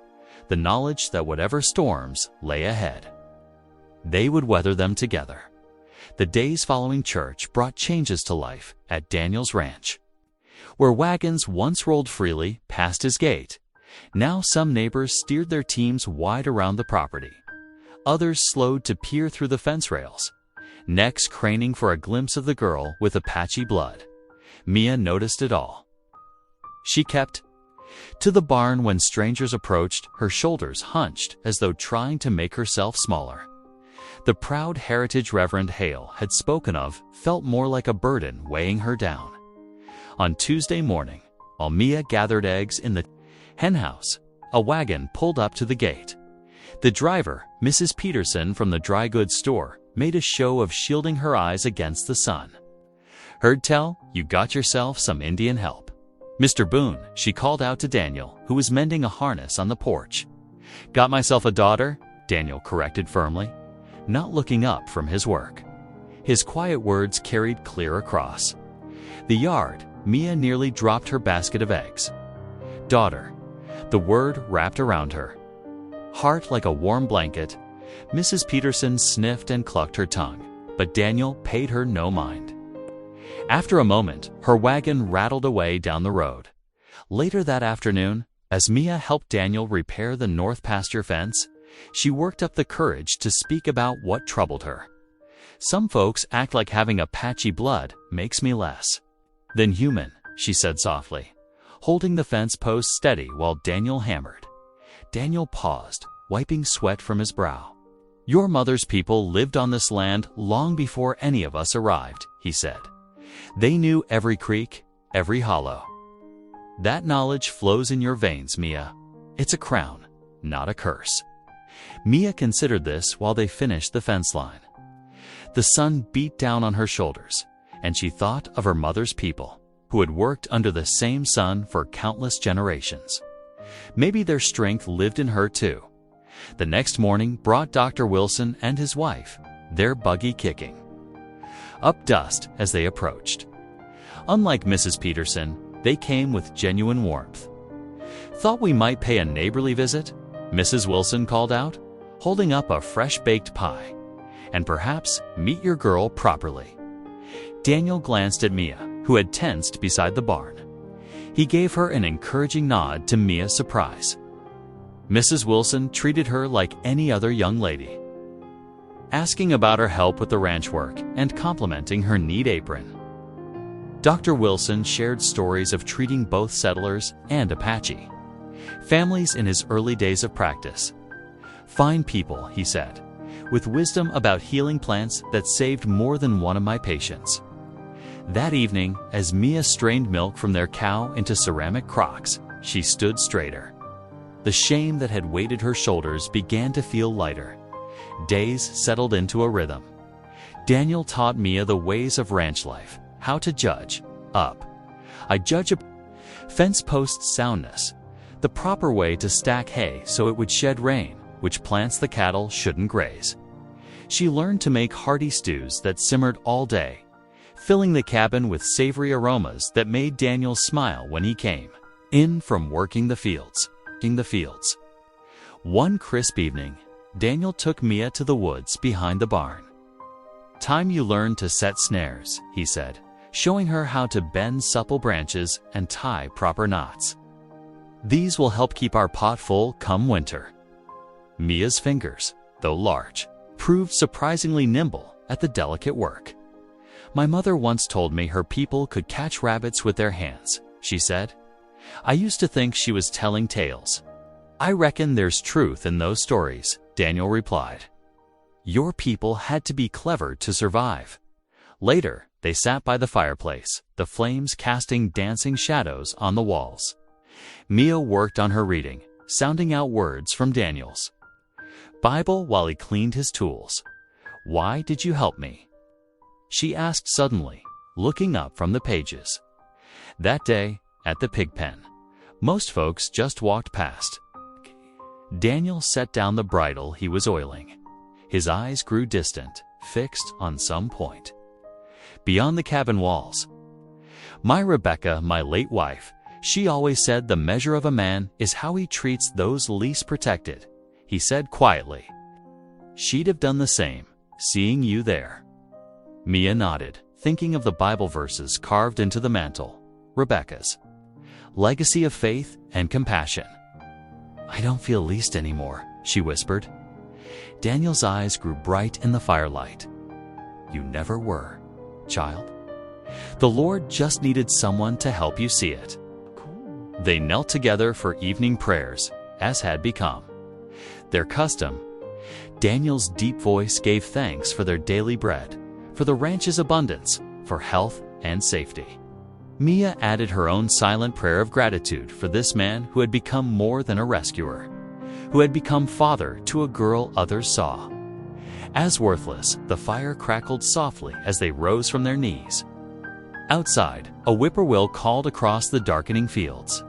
the knowledge that whatever storms lay ahead, they would weather them together. The days following church brought changes to life at Daniel's ranch. Where wagons once rolled freely past his gate, now some neighbors steered their teams wide around the property. Others slowed to peer through the fence rails, necks craning for a glimpse of the girl with Apache blood. Mia noticed it all. She kept to the barn when strangers approached, her shoulders hunched as though trying to make herself smaller. The proud heritage Reverend Hale had spoken of felt more like a burden weighing her down. On Tuesday morning, while Mia gathered eggs in the henhouse, a wagon pulled up to the gate. The driver, Mrs. Peterson from the dry goods store, made a show of shielding her eyes against the sun. Heard tell you got yourself some Indian help. Mr. Boone, she called out to Daniel, who was mending a harness on the porch. Got myself a daughter, Daniel corrected firmly, not looking up from his work. His quiet words carried clear across the yard. Mia nearly dropped her basket of eggs. "Daughter." The word wrapped around her heart like a warm blanket. Mrs. Peterson sniffed and clucked her tongue, but Daniel paid her no mind. After a moment, her wagon rattled away down the road. Later that afternoon, as Mia helped Daniel repair the north pasture fence, she worked up the courage to speak about what troubled her. "Some folks act like having a patchy blood makes me less than human," she said softly, holding the fence post steady while Daniel hammered. Daniel paused, wiping sweat from his brow. "Your mother's people lived on this land long before any of us arrived," he said. "They knew every creek, every hollow. That knowledge flows in your veins, Mia. It's a crown, not a curse." Mia considered this while they finished the fence line. The sun beat down on her shoulders, and she thought of her mother's people, who had worked under the same sun for countless generations. Maybe their strength lived in her too. The next morning brought Dr. Wilson and his wife, their buggy kicking up dust as they approached. Unlike Mrs. Peterson, they came with genuine warmth. "Thought we might pay a neighborly visit," Mrs. Wilson called out, holding up a fresh-baked pie, "and perhaps meet your girl properly." Daniel glanced at Mia, who had tensed beside the barn. He gave her an encouraging nod to Mia's surprise. Mrs. Wilson treated her like any other young lady, asking about her help with the ranch work and complimenting her neat apron. Dr. Wilson shared stories of treating both settlers and Apache families in his early days of practice. "Fine people," he said, "with wisdom about healing plants that saved more than one of my patients." That evening, as Mia strained milk from their cow into ceramic crocks, she stood straighter. The shame that had weighted her shoulders began to feel lighter. Days settled into a rhythm. Daniel taught Mia the ways of ranch life, how to judge up. I judge a fence post soundness, the proper way to stack hay so it would shed rain, which plants the cattle shouldn't graze. She learned to make hearty stews that simmered all day, filling the cabin with savory aromas that made Daniel smile when he came in from working the fields. One crisp evening, Daniel took Mia to the woods behind the barn. "Time you learned to set snares," he said, showing her how to bend supple branches and tie proper knots. "These will help keep our pot full come winter." Mia's fingers, though large, proved surprisingly nimble at the delicate work. "My mother once told me her people could catch rabbits with their hands," she said. "I used to think she was telling tales." "I reckon there's truth in those stories," Daniel replied. "Your people had to be clever to survive." Later, they sat by the fireplace, the flames casting dancing shadows on the walls. Mia worked on her reading, sounding out words from Daniel's Bible while he cleaned his tools. "Why did you help me?" she asked suddenly, looking up from the pages. That day, at the pig pen, most folks just walked past. Daniel set down the bridle he was oiling. His eyes grew distant, fixed on some point beyond the cabin walls. "My Rebecca, my late wife, she always said the measure of a man is how he treats those least protected," he said quietly. "She'd have done the same, seeing you there." Mia nodded, thinking of the Bible verses carved into the mantle. Rebecca's legacy of faith and compassion. "I don't feel least anymore," she whispered. Daniel's eyes grew bright in the firelight. "You never were, child. The Lord just needed someone to help you see it." They knelt together for evening prayers, as had become their custom. Daniel's deep voice gave thanks for their daily bread, for the ranch's abundance, for health and safety. Mia added her own silent prayer of gratitude for this man who had become more than a rescuer, who had become father to a girl others saw as worthless. The fire crackled softly as they rose from their knees. Outside, a whippoorwill called across the darkening fields.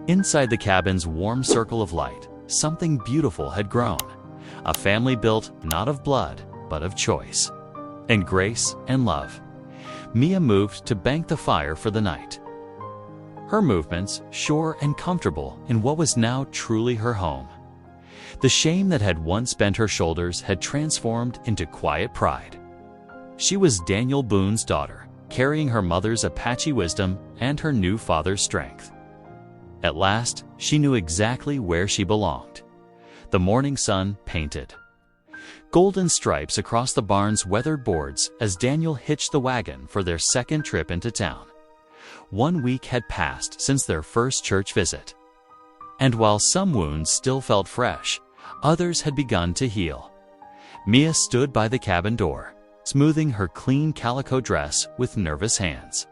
Inside the cabin's warm circle of light, something beautiful had grown, a family built not of blood, but of choice. and grace and love. Mia moved to bank the fire for the night. Her movements sure and comfortable in what was now truly her home. The shame that had once bent her shoulders had transformed into quiet pride. She was Daniel Boone's daughter, carrying her mother's Apache wisdom and her new father's strength. At last, she knew exactly where she belonged. The morning sun painted golden stripes across the barn's weathered boards as Daniel hitched the wagon for their second trip into town. 1 week had passed since their first church visit. And while some wounds still felt fresh, others had begun to heal. Mia stood by the cabin door, smoothing her clean calico dress with nervous hands.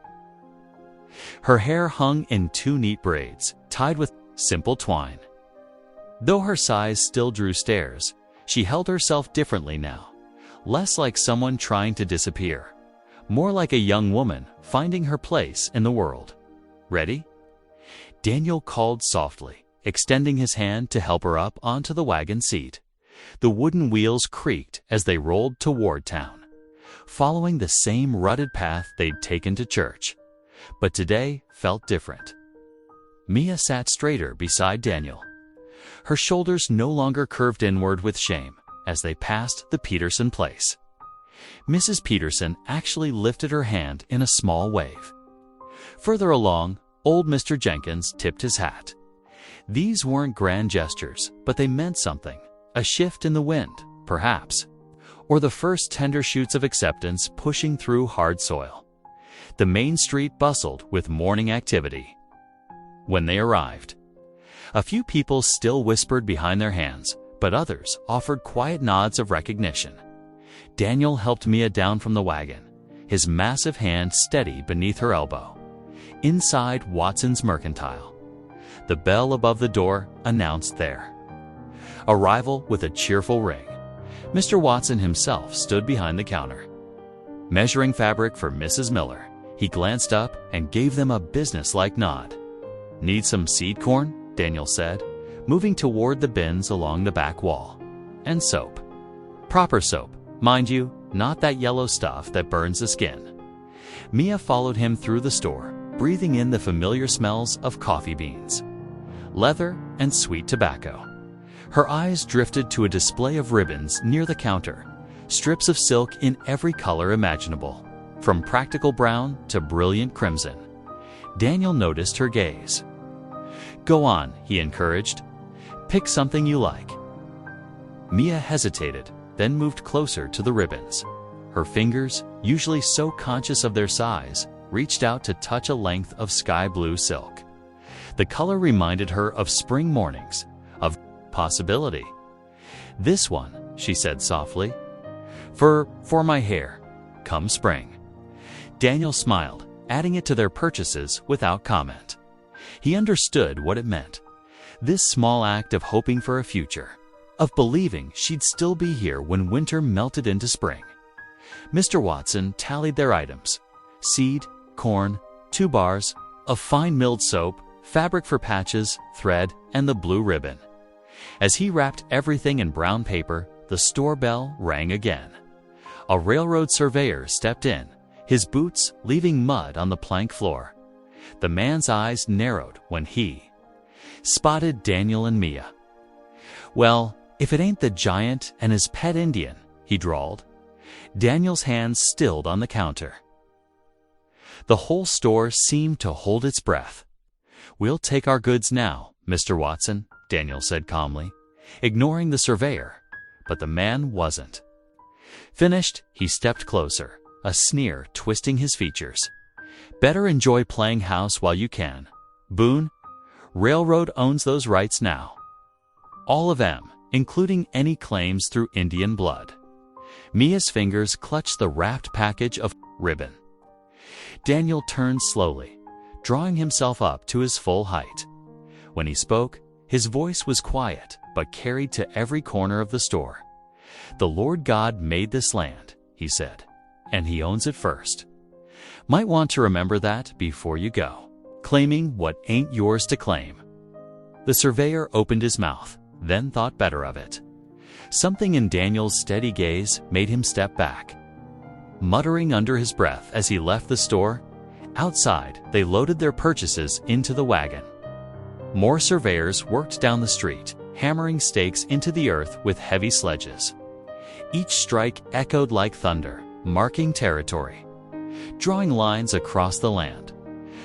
Her hair hung in 2 neat braids, tied with simple twine. Though her size still drew stares, she held herself differently now, less like someone trying to disappear, more like a young woman finding her place in the world. "Ready?" Daniel called softly, extending his hand to help her up onto the wagon seat. The wooden wheels creaked as they rolled toward town, following the same rutted path they'd taken to church, but today felt different. Mia sat straighter beside Daniel. Her shoulders no longer curved inward with shame as they passed the Peterson place. Mrs. Peterson actually lifted her hand in a small wave. Further along, old Mr. Jenkins tipped his hat. These weren't grand gestures, but they meant something. A shift in the wind, perhaps, or the first tender shoots of acceptance pushing through hard soil. The main street bustled with morning activity. When they arrived, a few people still whispered behind their hands, but others offered quiet nods of recognition. Daniel helped Mia down from the wagon, his massive hand steady beneath her elbow. Inside Watson's Mercantile, the bell above the door announced their arrival with a cheerful ring. Mr. Watson himself stood behind the counter. Measuring fabric for Mrs. Miller, he glanced up and gave them a businesslike nod. "Need some seed corn?" Daniel said, moving toward the bins along the back wall. "And soap. Proper soap, mind you, not that yellow stuff that burns the skin." Mia followed him through the store, breathing in the familiar smells of coffee beans, leather, and sweet tobacco. Her eyes drifted to a display of ribbons near the counter, strips of silk in every color imaginable, from practical brown to brilliant crimson. Daniel noticed her gaze. "Go on," he encouraged. "Pick something you like." Mia hesitated, then moved closer to the ribbons. Her fingers, usually so conscious of their size, reached out to touch a length of sky blue silk. The color reminded her of spring mornings, of possibility. "This one," she said softly. For my hair, come spring." Daniel smiled, adding it to their purchases without comment. He understood what it meant. This small act of hoping for a future, of believing she'd still be here when winter melted into spring. Mr. Watson tallied their items: seed, corn, 2 bars of fine milled soap, fabric for patches, thread, and the blue ribbon. As he wrapped everything in brown paper, the store bell rang again. A railroad surveyor stepped in, his boots leaving mud on the plank floor. The man's eyes narrowed when he spotted Daniel and Mia. "Well, if it ain't the giant and his pet Indian," he drawled. Daniel's hands stilled on the counter. The whole store seemed to hold its breath. "We'll take our goods now, Mr. Watson," Daniel said calmly, ignoring the surveyor, but the man wasn't. Finished, he stepped closer, a sneer twisting his features. "Better enjoy playing house while you can. Boone, railroad owns those rights now. All of them, including any claims through Indian blood." Mia's fingers clutched the wrapped package of ribbon. Daniel turned slowly, drawing himself up to his full height. When he spoke, his voice was quiet but carried to every corner of the store. "The Lord God made this land," he said, "and he owns it first. Might want to remember that before you go, claiming what ain't yours to claim." The surveyor opened his mouth, then thought better of it. Something in Daniel's steady gaze made him step back. muttering under his breath as he left the store. Outside, they loaded their purchases into the wagon. More surveyors worked down the street, hammering stakes into the earth with heavy sledges. Each strike echoed like thunder, marking territory, drawing lines across the land.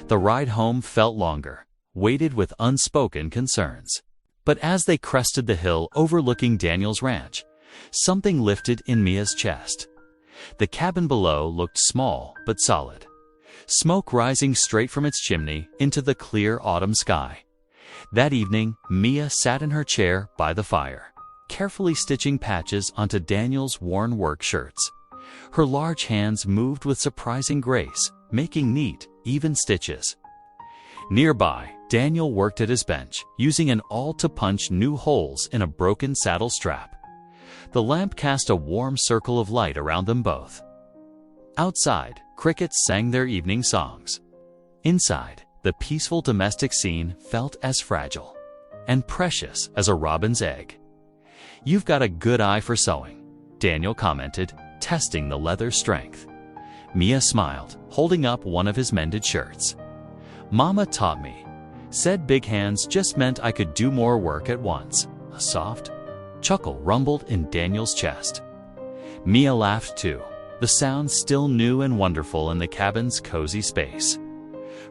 The ride home felt longer, weighted with unspoken concerns. But as they crested the hill overlooking Daniel's ranch, something lifted in Mia's chest. The cabin below looked small but solid, smoke rising straight from its chimney into the clear autumn sky. That evening, Mia sat in her chair by the fire, carefully stitching patches onto Daniel's worn work shirts. Her large hands moved with surprising grace, making neat, even stitches. Nearby, Daniel worked at his bench, using an awl to punch new holes in a broken saddle strap. The lamp cast a warm circle of light around them both. Outside, crickets sang their evening songs. Inside, the peaceful domestic scene felt as fragile and precious as a robin's egg. "You've got a good eye for sewing," Daniel commented, testing the leather strength. Mia smiled, holding up one of his mended shirts. "Mama taught me. Said big hands just meant I could do more work at once." A soft chuckle rumbled in Daniel's chest. Mia laughed too, the sound still new and wonderful in the cabin's cozy space.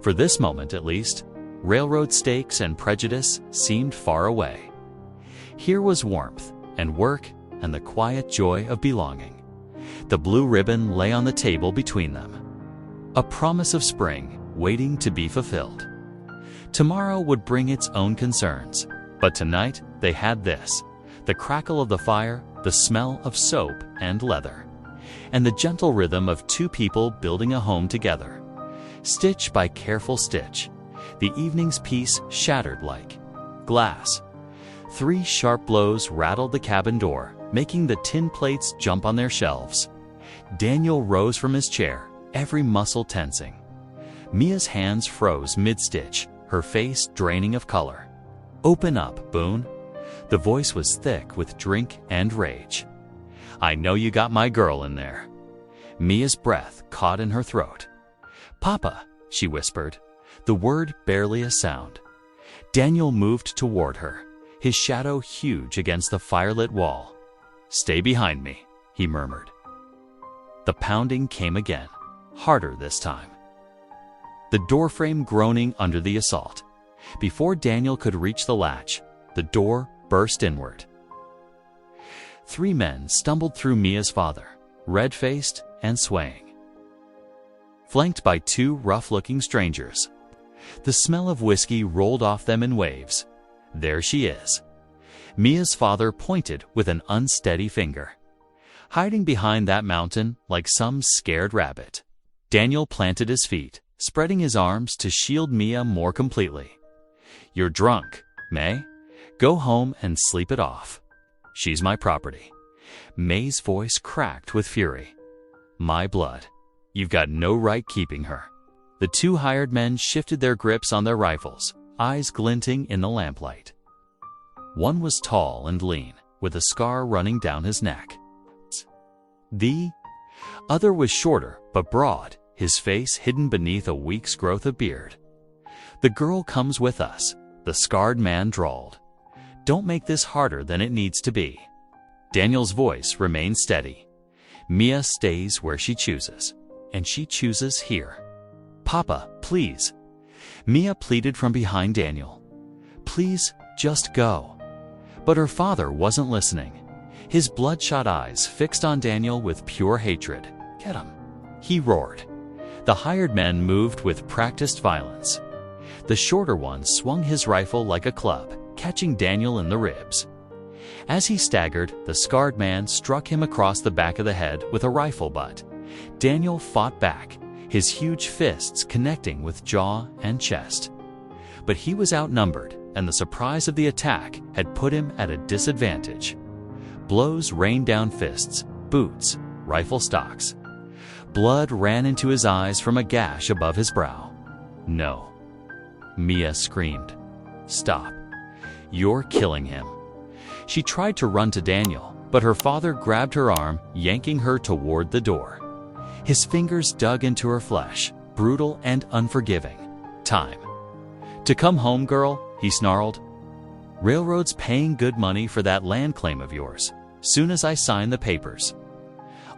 For this moment at least, railroad stakes and prejudice seemed far away. Here was warmth and work and the quiet joy of belonging. The blue ribbon lay on the table between them, a promise of spring waiting to be fulfilled. Tomorrow would bring its own concerns, but tonight they had this: the crackle of the fire, the smell of soap and leather, and the gentle rhythm of two people building a home together. Stitch by careful stitch, the evening's peace shattered like glass. 3 sharp blows rattled the cabin door, making the tin plates jump on their shelves. Daniel rose from his chair, every muscle tensing. Mia's hands froze mid-stitch, her face draining of color. "Open up, Boone." The voice was thick with drink and rage. "I know you got my girl in there." Mia's breath caught in her throat. "Papa," she whispered, the word barely a sound. Daniel moved toward her, his shadow huge against the firelit wall. "Stay behind me," he murmured. The pounding came again, harder this time, the doorframe groaning under the assault. Before Daniel could reach the latch, the door burst inward. 3 men stumbled through Mia's father, red-faced and swaying, flanked by 2 rough-looking strangers. The smell of whiskey rolled off them in waves. "There she is." Mia's father pointed with an unsteady finger. Hiding behind that mountain like some scared rabbit. Daniel planted his feet, spreading his arms to shield Mia more completely. "You're drunk, May. Go home and sleep it off. She's my property." May's voice cracked with fury. "My blood. You've got no right keeping her." The 2 hired men shifted their grips on their rifles, eyes glinting in the lamplight. One was tall and lean, with a scar running down his neck. The other was shorter but broad, his face hidden beneath a week's growth of beard. "The girl comes with us," the scarred man drawled. "Don't make this harder than it needs to be." Daniel's voice remained steady. "Mia stays where she chooses, and she chooses here." "Papa, please." Mia pleaded from behind Daniel. "Please, just go." But her father wasn't listening, his bloodshot eyes fixed on Daniel with pure hatred. "Get him," he roared. The hired men moved with practiced violence. The shorter one swung his rifle like a club, catching Daniel in the ribs. As he staggered, the scarred man struck him across the back of the head with a rifle butt. Daniel fought back, his huge fists connecting with jaw and chest. But he was outnumbered, and the surprise of the attack had put him at a disadvantage. Blows rained down fists, boots, rifle stocks. Blood ran into his eyes from a gash above his brow. "No." Mia screamed. "Stop. You're killing him." She tried to run to Daniel, but her father grabbed her arm, yanking her toward the door. His fingers dug into her flesh, brutal and unforgiving. "Time to come home, girl," he snarled. "Railroad's paying good money for that land claim of yours, soon as I sign the papers."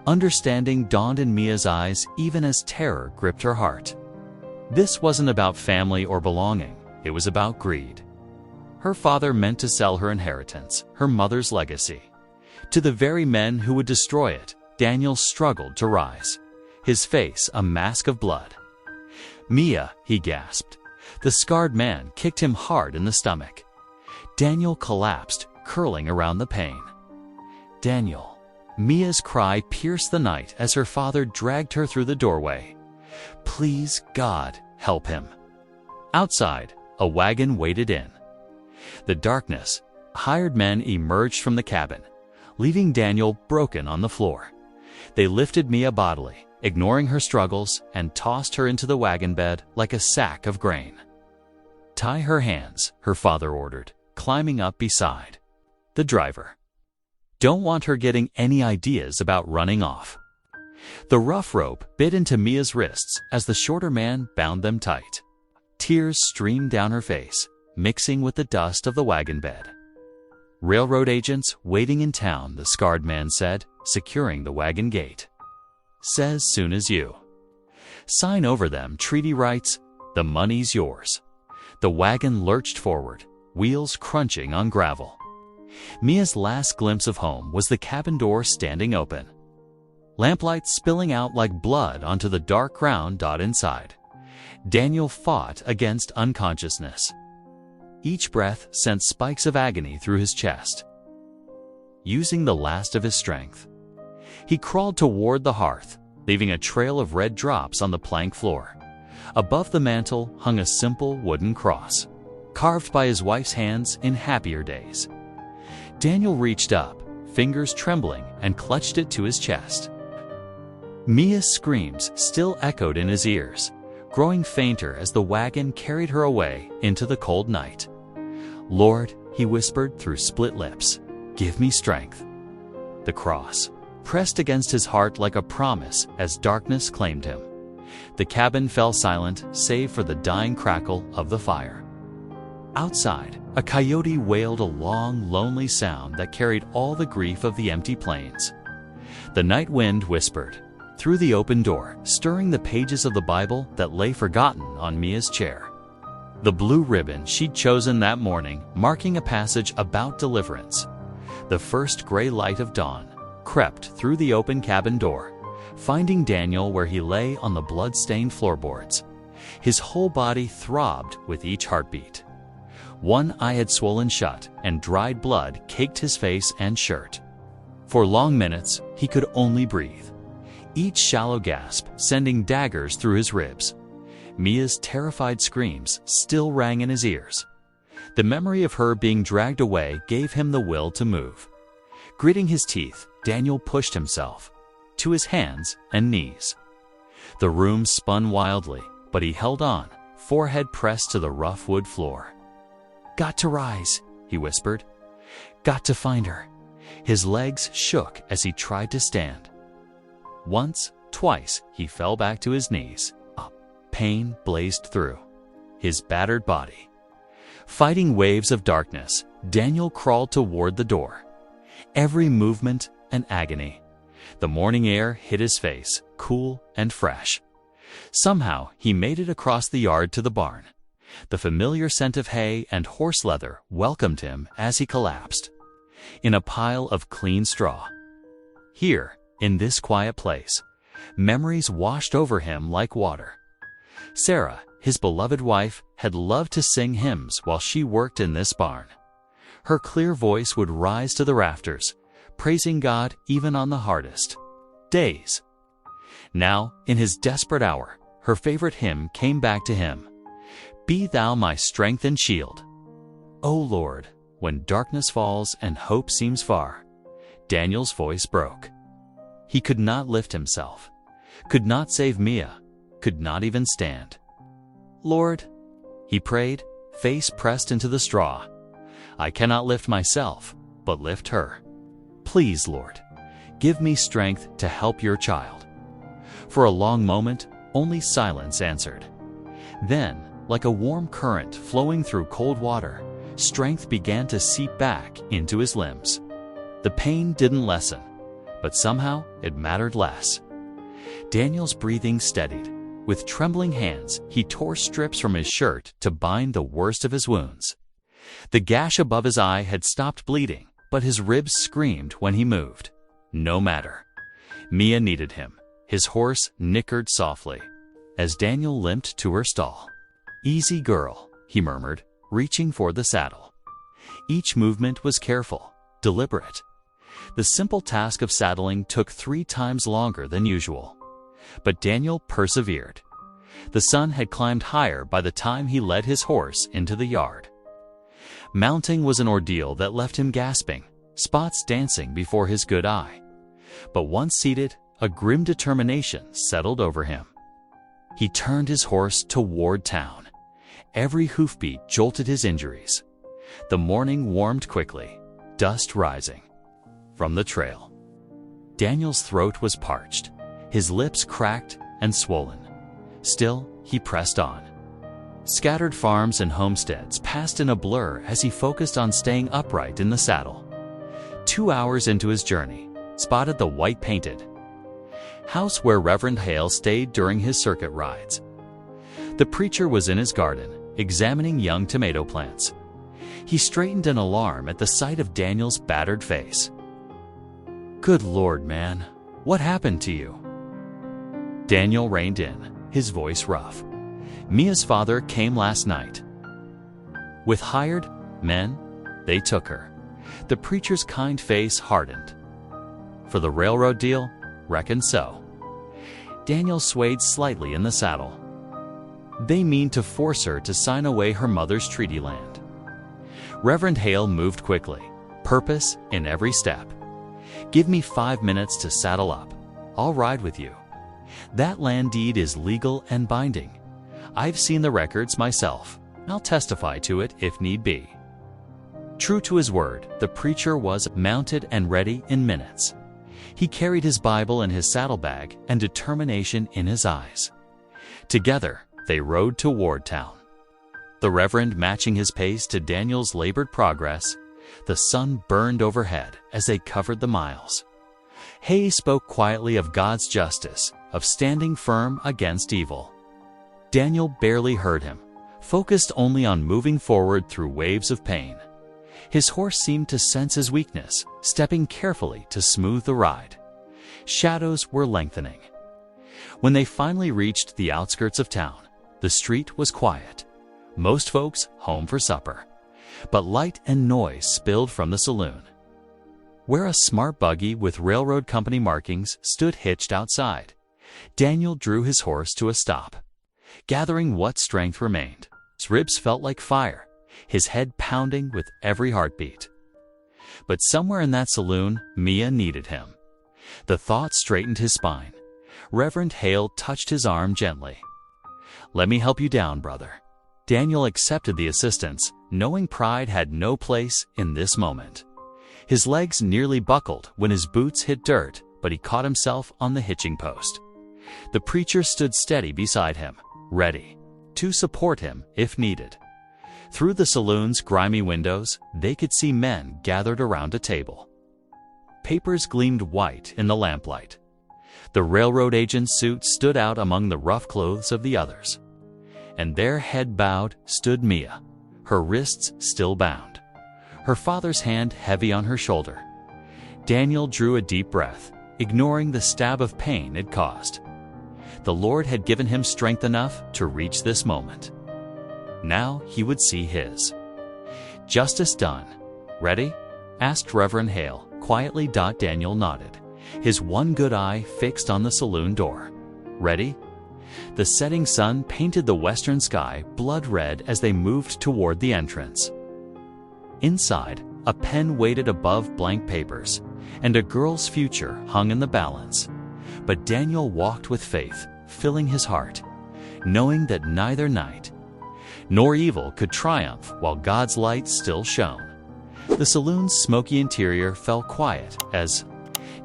Understanding dawned in Mia's eyes even as terror gripped her heart. This wasn't about family or belonging, it was about greed. Her father meant to sell her inheritance, her mother's legacy. To the very men who would destroy it, Daniel struggled to rise, his face a mask of blood. "Mia," he gasped. The scarred man kicked him hard in the stomach. Daniel collapsed, curling around the pain. "Daniel." Mia's cry pierced the night as her father dragged her through the doorway. "Please, God, help him." Outside, a wagon waited in. The darkness, hired men emerged from the cabin, leaving Daniel broken on the floor. They lifted Mia bodily, ignoring her struggles, and tossed her into the wagon bed like a sack of grain. "Tie her hands," her father ordered, climbing up beside the driver. "Don't want her getting any ideas about running off." The rough rope bit into Mia's wrists as the shorter man bound them tight. Tears streamed down her face, mixing with the dust of the wagon bed. "Railroad agents waiting in town," the scarred man said, securing the wagon gate. "Says soon as you sign over them treaty rights, the money's yours." The wagon lurched forward, wheels crunching on gravel. Mia's last glimpse of home was the cabin door standing open, lamplight spilling out like blood onto the dark ground inside. Daniel fought against unconsciousness. Each breath sent spikes of agony through his chest. Using the last of his strength, he crawled toward the hearth, leaving a trail of red drops on the plank floor. Above the mantel hung a simple wooden cross, carved by his wife's hands in happier days. Daniel reached up, fingers trembling, and clutched it to his chest. Mia's screams still echoed in his ears, growing fainter as the wagon carried her away into the cold night. "Lord," he whispered through split lips, "give me strength." The cross pressed against his heart like a promise as darkness claimed him. The cabin fell silent save for the dying crackle of the fire. Outside, a coyote wailed a long, lonely sound that carried all the grief of the empty plains. The night wind whispered through the open door, stirring the pages of the Bible that lay forgotten on Mia's chair. The blue ribbon she'd chosen that morning, marking a passage about deliverance. The first gray light of dawn crept through the open cabin door, finding Daniel where he lay on the blood-stained floorboards. His whole body throbbed with each heartbeat. One eye had swollen shut, and dried blood caked his face and shirt. For long minutes, he could only breathe, each shallow gasp sending daggers through his ribs. Mia's terrified screams still rang in his ears. The memory of her being dragged away gave him the will to move. Gritting his teeth, Daniel pushed himself to his hands and knees. The room spun wildly, but he held on, forehead pressed to the rough wood floor. "Got to rise," he whispered. "Got to find her." His legs shook as he tried to stand. Once, twice, he fell back to his knees. Pain blazed through his battered body. Fighting waves of darkness, Daniel crawled toward the door. Every movement an agony. The morning air hit his face, cool and fresh. Somehow, he made it across the yard to the barn. The familiar scent of hay and horse leather welcomed him as he collapsed in a pile of clean straw. Here, in this quiet place, memories washed over him like water. Sarah, his beloved wife, had loved to sing hymns while she worked in this barn. Her clear voice would rise to the rafters, praising God even on the hardest days. Now, in his desperate hour, her favorite hymn came back to him. "Be thou my strength and shield." "O Lord, when darkness falls and hope seems far," Daniel's voice broke. He could not lift himself, could not save Mia, could not even stand. "Lord," he prayed, face pressed into the straw, "I cannot lift myself, but lift her. Please, Lord, give me strength to help your child." For a long moment, only silence answered. Then, like a warm current flowing through cold water, strength began to seep back into his limbs. The pain didn't lessen, but somehow it mattered less. Daniel's breathing steadied. With trembling hands, he tore strips from his shirt to bind the worst of his wounds. The gash above his eye had stopped bleeding, but his ribs screamed when he moved. No matter. Mia needed him. His horse nickered softly as Daniel limped to her stall. "Easy, girl," he murmured, reaching for the saddle. Each movement was careful, deliberate. The simple task of saddling took 3 times longer than usual. But Daniel persevered. The sun had climbed higher by the time he led his horse into the yard. Mounting was an ordeal that left him gasping, spots dancing before his good eye. But once seated, a grim determination settled over him. He turned his horse toward town. Every hoofbeat jolted his injuries. The morning warmed quickly, dust rising from the trail. Daniel's throat was parched, his lips cracked and swollen. Still, he pressed on. Scattered farms and homesteads passed in a blur as he focused on staying upright in the saddle. 2 hours into his journey, spotted the white-painted house where Reverend Hale stayed during his circuit rides. The preacher was in his garden, examining young tomato plants. He straightened in alarm at the sight of Daniel's battered face. "Good Lord, man, what happened to you?" Daniel reined in, his voice rough. "Mia's father came last night. With hired men, they took her." The preacher's kind face hardened. "For the railroad deal? Reckon so." Daniel swayed slightly in the saddle. "They mean to force her to sign away her mother's treaty land." Reverend Hale moved quickly, purpose in every step. "Give me 5 minutes to saddle up. I'll ride with you. That land deed is legal and binding. I've seen the records myself. I'll testify to it if need be." True to his word, the preacher was mounted and ready in minutes. He carried his Bible in his saddlebag and determination in his eyes. Together, they rode toward town. The Reverend matching his pace to Daniel's labored progress. The sun burned overhead as they covered the miles. Hay spoke quietly of God's justice, of standing firm against evil. Daniel barely heard him, focused only on moving forward through waves of pain. His horse seemed to sense his weakness, stepping carefully to smooth the ride. Shadows were lengthening. When they finally reached the outskirts of town, the street was quiet. Most folks home for supper. But light and noise spilled from the saloon, where a smart buggy with railroad company markings stood hitched outside. Daniel drew his horse to a stop. Gathering what strength remained, his ribs felt like fire, his head pounding with every heartbeat. But somewhere in that saloon, Mia needed him. The thought straightened his spine. Reverend Hale touched his arm gently. "Let me help you down, brother." Daniel accepted the assistance, knowing pride had no place in this moment. His legs nearly buckled when his boots hit dirt, but he caught himself on the hitching post. The preacher stood steady beside him, ready to support him if needed. Through the saloon's grimy windows, they could see men gathered around a table. Papers gleamed white in the lamplight. The railroad agent's suit stood out among the rough clothes of the others. And there, head bowed, stood Mia, her wrists still bound, her father's hand heavy on her shoulder. Daniel drew a deep breath, ignoring the stab of pain it caused. The Lord had given him strength enough to reach this moment. Now he would see his justice done. "Ready?" asked Reverend Hale, quietly. Daniel nodded, his one good eye fixed on the saloon door. "Ready?" The setting sun painted the western sky blood red as they moved toward the entrance. Inside, a pen waited above blank papers, and a girl's future hung in the balance. But Daniel walked with faith, filling his heart, knowing that neither night nor evil could triumph while God's light still shone. The saloon's smoky interior fell quiet as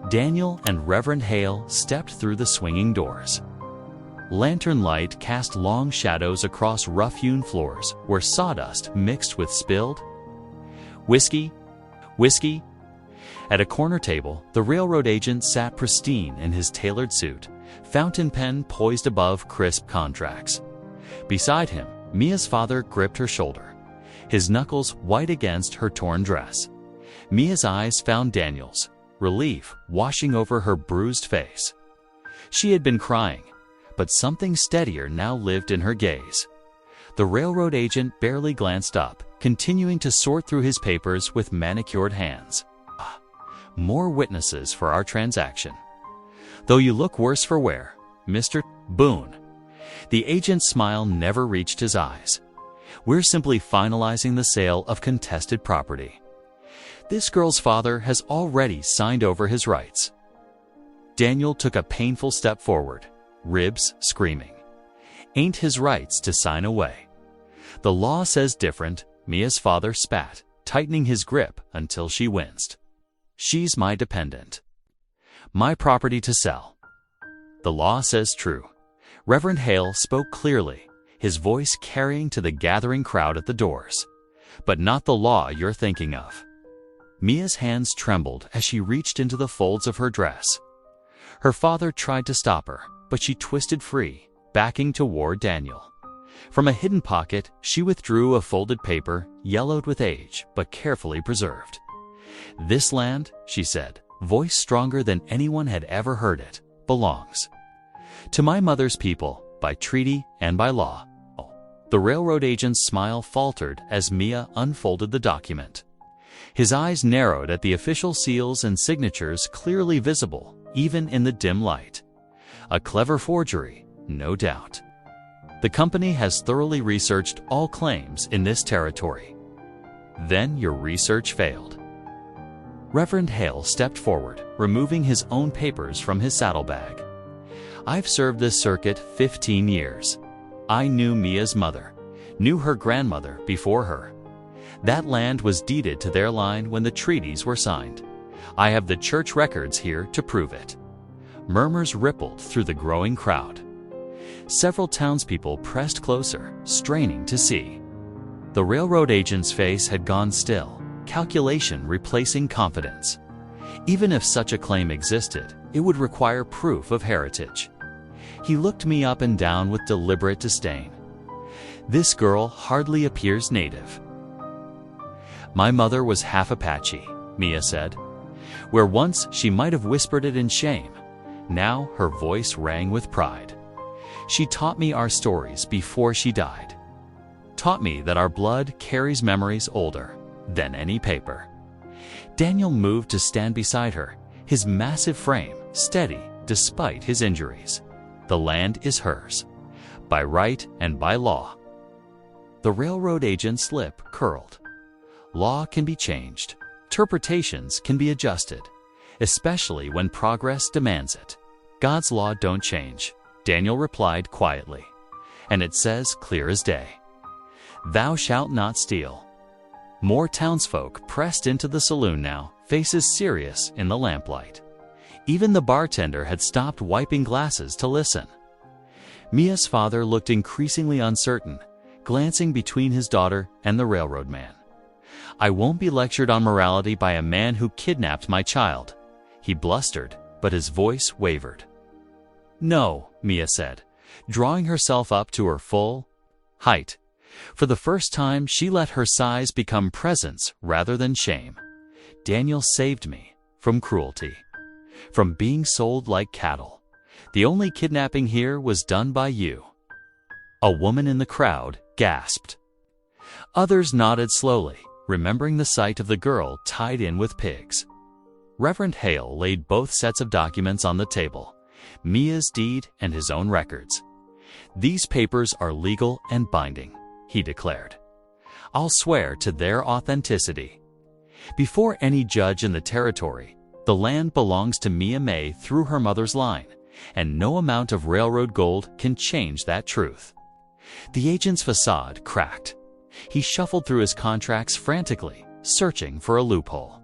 Daniel and Reverend Hale stepped through the swinging doors. Lantern light cast long shadows across rough-hewn floors where sawdust mixed with spilled whiskey. At a corner table, the railroad agent sat pristine in his tailored suit, fountain pen poised above crisp contracts. Beside him, Mia's father gripped her shoulder, his knuckles white against her torn dress. Mia's eyes found Daniel's, relief washing over her bruised face. She had been crying, but something steadier now lived in her gaze. The railroad agent barely glanced up, continuing to sort through his papers with manicured hands. More witnesses for our transaction. Though you look worse for wear, Mr. Boone. The agent's smile never reached his eyes. We're simply finalizing the sale of contested property. This girl's father has already signed over his rights. Daniel took a painful step forward, ribs screaming. Ain't his rights to sign away. The law says different, Mia's father spat, tightening his grip until she winced. She's my dependent. My property to sell. The law says true. Reverend Hale spoke clearly, his voice carrying to the gathering crowd at the doors. But not the law you're thinking of. Mia's hands trembled as she reached into the folds of her dress. Her father tried to stop her, but she twisted free, backing toward Daniel. From a hidden pocket, she withdrew a folded paper, yellowed with age, but carefully preserved. This land, she said, voice stronger than anyone had ever heard it, belongs to my mother's people, by treaty and by law. The railroad agent's smile faltered as Mia unfolded the document. His eyes narrowed at the official seals and signatures clearly visible, even in the dim light. A clever forgery, no doubt. The company has thoroughly researched all claims in this territory. Then your research failed. Reverend Hale stepped forward, removing his own papers from his saddlebag. I've served this circuit 15 years. I knew Mia's mother, knew her grandmother before her. That land was deeded to their line when the treaties were signed. I have the church records here to prove it. Murmurs rippled through the growing crowd. Several townspeople pressed closer, straining to see. The railroad agent's face had gone still, calculation replacing confidence. Even if such a claim existed, it would require proof of heritage. He looked me up and down with deliberate disdain. This girl hardly appears native. My mother was half Apache, Mia said. Where once she might have whispered it in shame, now her voice rang with pride. She taught me our stories before she died. Taught me that our blood carries memories older than any paper. Daniel moved to stand beside her, his massive frame steady despite his injuries. The land is hers, by right and by law. The railroad agent's lip curled. Law can be changed. Interpretations can be adjusted, especially when progress demands it. God's law don't change, Daniel replied quietly, and it says clear as day. Thou shalt not steal. More townsfolk pressed into the saloon now, faces serious in the lamplight. Even the bartender had stopped wiping glasses to listen. Mia's father looked increasingly uncertain, glancing between his daughter and the railroad man. I won't be lectured on morality by a man who kidnapped my child. He blustered, but his voice wavered. No, Mia said, drawing herself up to her full height. For the first time, she let her size become presence rather than shame. Daniel saved me from cruelty, from being sold like cattle. The only kidnapping here was done by you. A woman in the crowd gasped. Others nodded slowly, remembering the sight of the girl tied in with pigs. Reverend Hale laid both sets of documents on the table, Mia's deed and his own records. These papers are legal and binding, he declared. I'll swear to their authenticity. Before any judge in the territory, the land belongs to Mia May through her mother's line, and no amount of railroad gold can change that truth. The agent's facade cracked. He shuffled through his contracts frantically, searching for a loophole.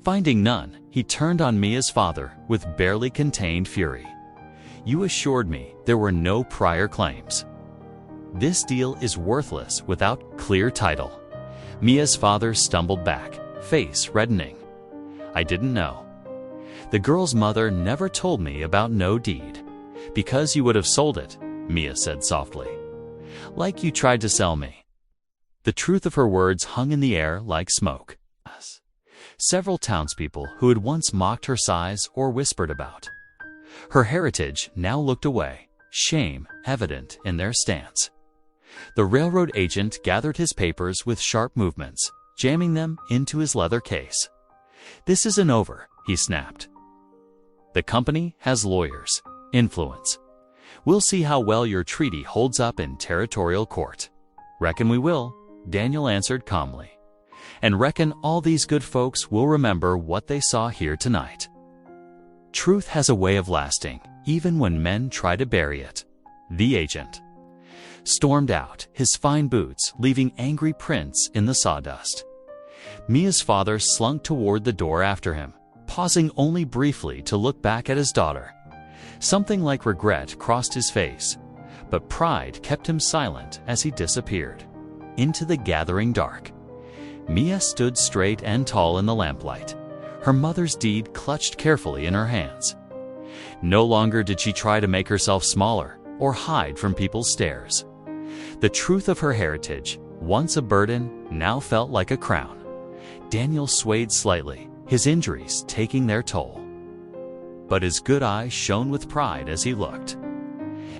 Finding none, he turned on Mia's father with barely contained fury. "You assured me there were no prior claims. This deal is worthless without clear title." Mia's father stumbled back, face reddening. "I didn't know. The girl's mother never told me about no deed. Because you would have sold it," Mia said softly. "Like you tried to sell me." The truth of her words hung in the air like smoke. Several townspeople who had once mocked her size or whispered about her heritage now looked away, shame evident in their stance. The railroad agent gathered his papers with sharp movements, jamming them into his leather case. "This isn't over," he snapped. "The company has lawyers, influence. We'll see how well your treaty holds up in territorial court." "Reckon we will," Daniel answered calmly. "And reckon all these good folks will remember what they saw here tonight." Truth has a way of lasting, even when men try to bury it. The agent stormed out, his fine boots leaving angry prints in the sawdust. Mia's father slunk toward the door after him, pausing only briefly to look back at his daughter. Something like regret crossed his face, but pride kept him silent as he disappeared into the gathering dark. Mia stood straight and tall in the lamplight, her mother's deed clutched carefully in her hands. No longer did she try to make herself smaller or hide from people's stares. The truth of her heritage, once a burden, now felt like a crown. Daniel swayed slightly, his injuries taking their toll. But his good eyes shone with pride as he looked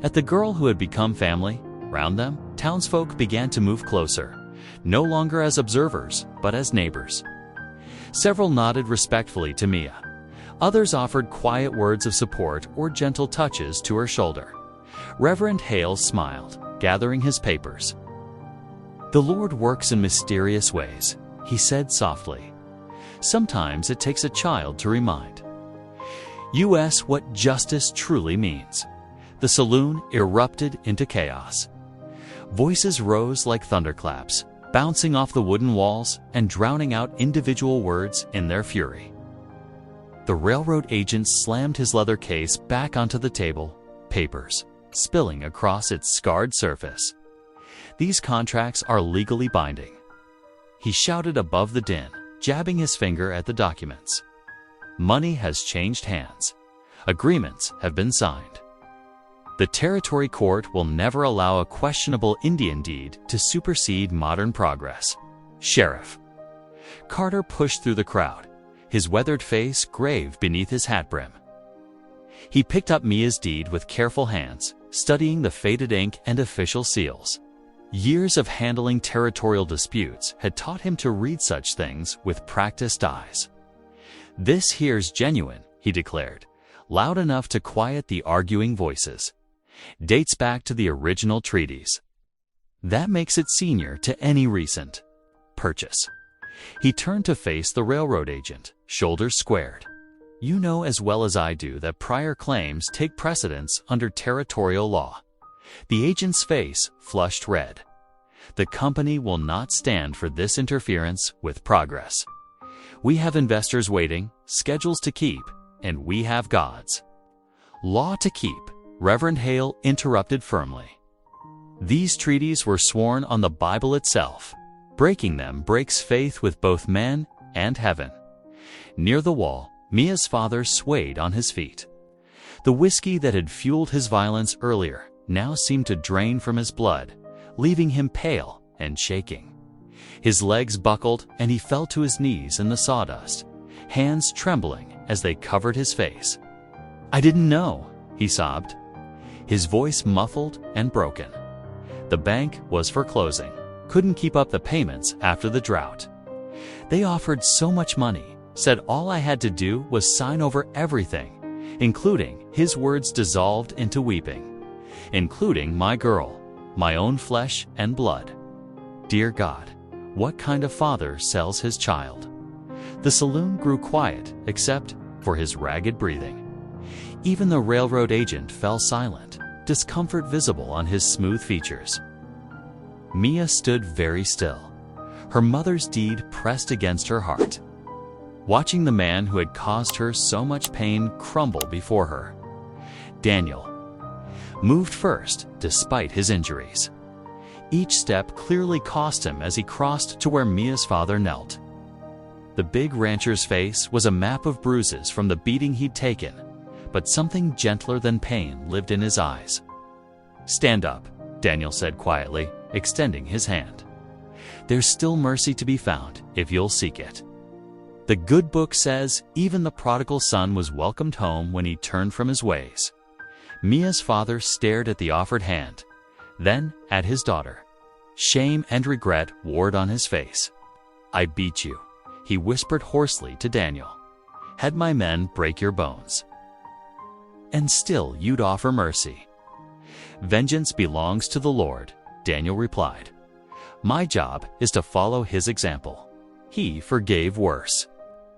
at the girl who had become family. Round them, townsfolk began to move closer, no longer as observers, but as neighbors. Several nodded respectfully to Mia. Others offered quiet words of support or gentle touches to her shoulder. Reverend Hale smiled, gathering his papers. "The Lord works in mysterious ways," he said softly. "Sometimes it takes a child to remind us what justice truly means." The saloon erupted into chaos. Voices rose like thunderclaps, bouncing off the wooden walls and drowning out individual words in their fury. The railroad agent slammed his leather case back onto the table, papers spilling across its scarred surface. "These contracts are legally binding," he shouted above the din, jabbing his finger at the documents. "Money has changed hands. Agreements have been signed. The territory court will never allow a questionable Indian deed to supersede modern progress." "Sheriff." Carter pushed through the crowd, his weathered face grave beneath his hat brim. He picked up Mia's deed with careful hands, studying the faded ink and official seals. Years of handling territorial disputes had taught him to read such things with practiced eyes. "This here's genuine," he declared, loud enough to quiet the arguing voices. "Dates back to the original treaties. That makes it senior to any recent purchase." He turned to face the railroad agent, shoulders squared. "You know as well as I do that prior claims take precedence under territorial law." The agent's face flushed red. "The company will not stand for this interference with progress. We have investors waiting, schedules to keep, and we have God's law to keep," Reverend Hale interrupted firmly. "These treaties were sworn on the Bible itself. Breaking them breaks faith with both men and heaven." Near the wall, Mia's father swayed on his feet. The whiskey that had fueled his violence earlier now seemed to drain from his blood, leaving him pale and shaking. His legs buckled and he fell to his knees in the sawdust, hands trembling as they covered his face. "I didn't know," he sobbed, his voice muffled and broken. "The bank was foreclosing, couldn't keep up the payments after the drought. They offered so much money, said all I had to do was sign over everything, including," his words dissolved into weeping, "including my girl, my own flesh and blood. Dear God, what kind of father sells his child?" The saloon grew quiet except for his ragged breathing. Even the railroad agent fell silent, discomfort visible on his smooth features. Mia stood very still, her mother's deed pressed against her heart. watching the man who had caused her so much pain crumble before her. Daniel moved first, despite his injuries. Each step clearly cost him as he crossed to where Mia's father knelt. The big rancher's face was a map of bruises from the beating he'd taken, but something gentler than pain lived in his eyes. "Stand up," Daniel said quietly, extending his hand. "There's still mercy to be found if you'll seek it." The good book says even the prodigal son was welcomed home when he turned from his ways. Mia's father stared at the offered hand, then at his daughter. Shame and regret warred on his face. "I beat you," he whispered hoarsely to Daniel. "Had my men break your bones. And still you'd offer mercy." "Vengeance belongs to the Lord," Daniel replied. "My job is to follow his example. He forgave worse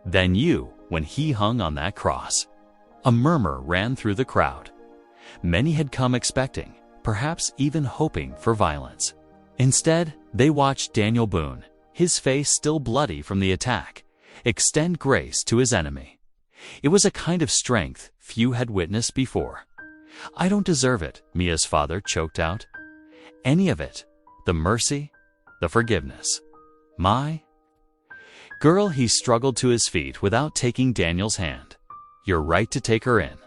than you when he hung on that cross." A murmur ran through the crowd. Many had come expecting, perhaps even hoping for violence. Instead, they watched Daniel Boone, his face still bloody from the attack, extend grace to his enemy. It was a kind of strength few had witnessed before. "I don't deserve it," Mia's father choked out. "Any of it. The mercy, the forgiveness. My girl," he struggled to his feet without taking Daniel's hand. "You're right to take her in.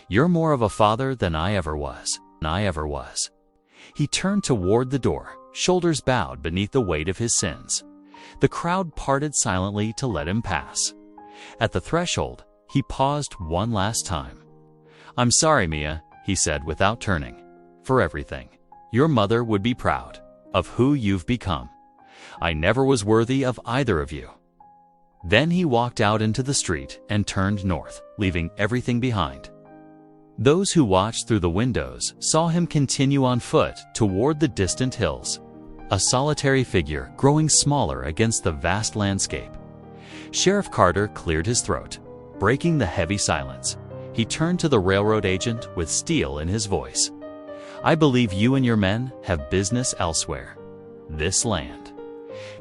You're more of a father than I ever was. He turned toward the door, shoulders bowed beneath the weight of his sins. The crowd parted silently to let him pass. At the threshold, he paused one last time. "I'm sorry, Mia," he said without turning, "for everything. Your mother would be proud of who you've become. I never was worthy of either of you." Then he walked out into the street and turned north, leaving everything behind. Those who watched through the windows saw him continue on foot toward the distant hills, a solitary figure growing smaller against the vast landscape. Sheriff Carter cleared his throat, breaking the heavy silence. He turned to the railroad agent with steel in his voice. "I believe you and your men have business elsewhere. This land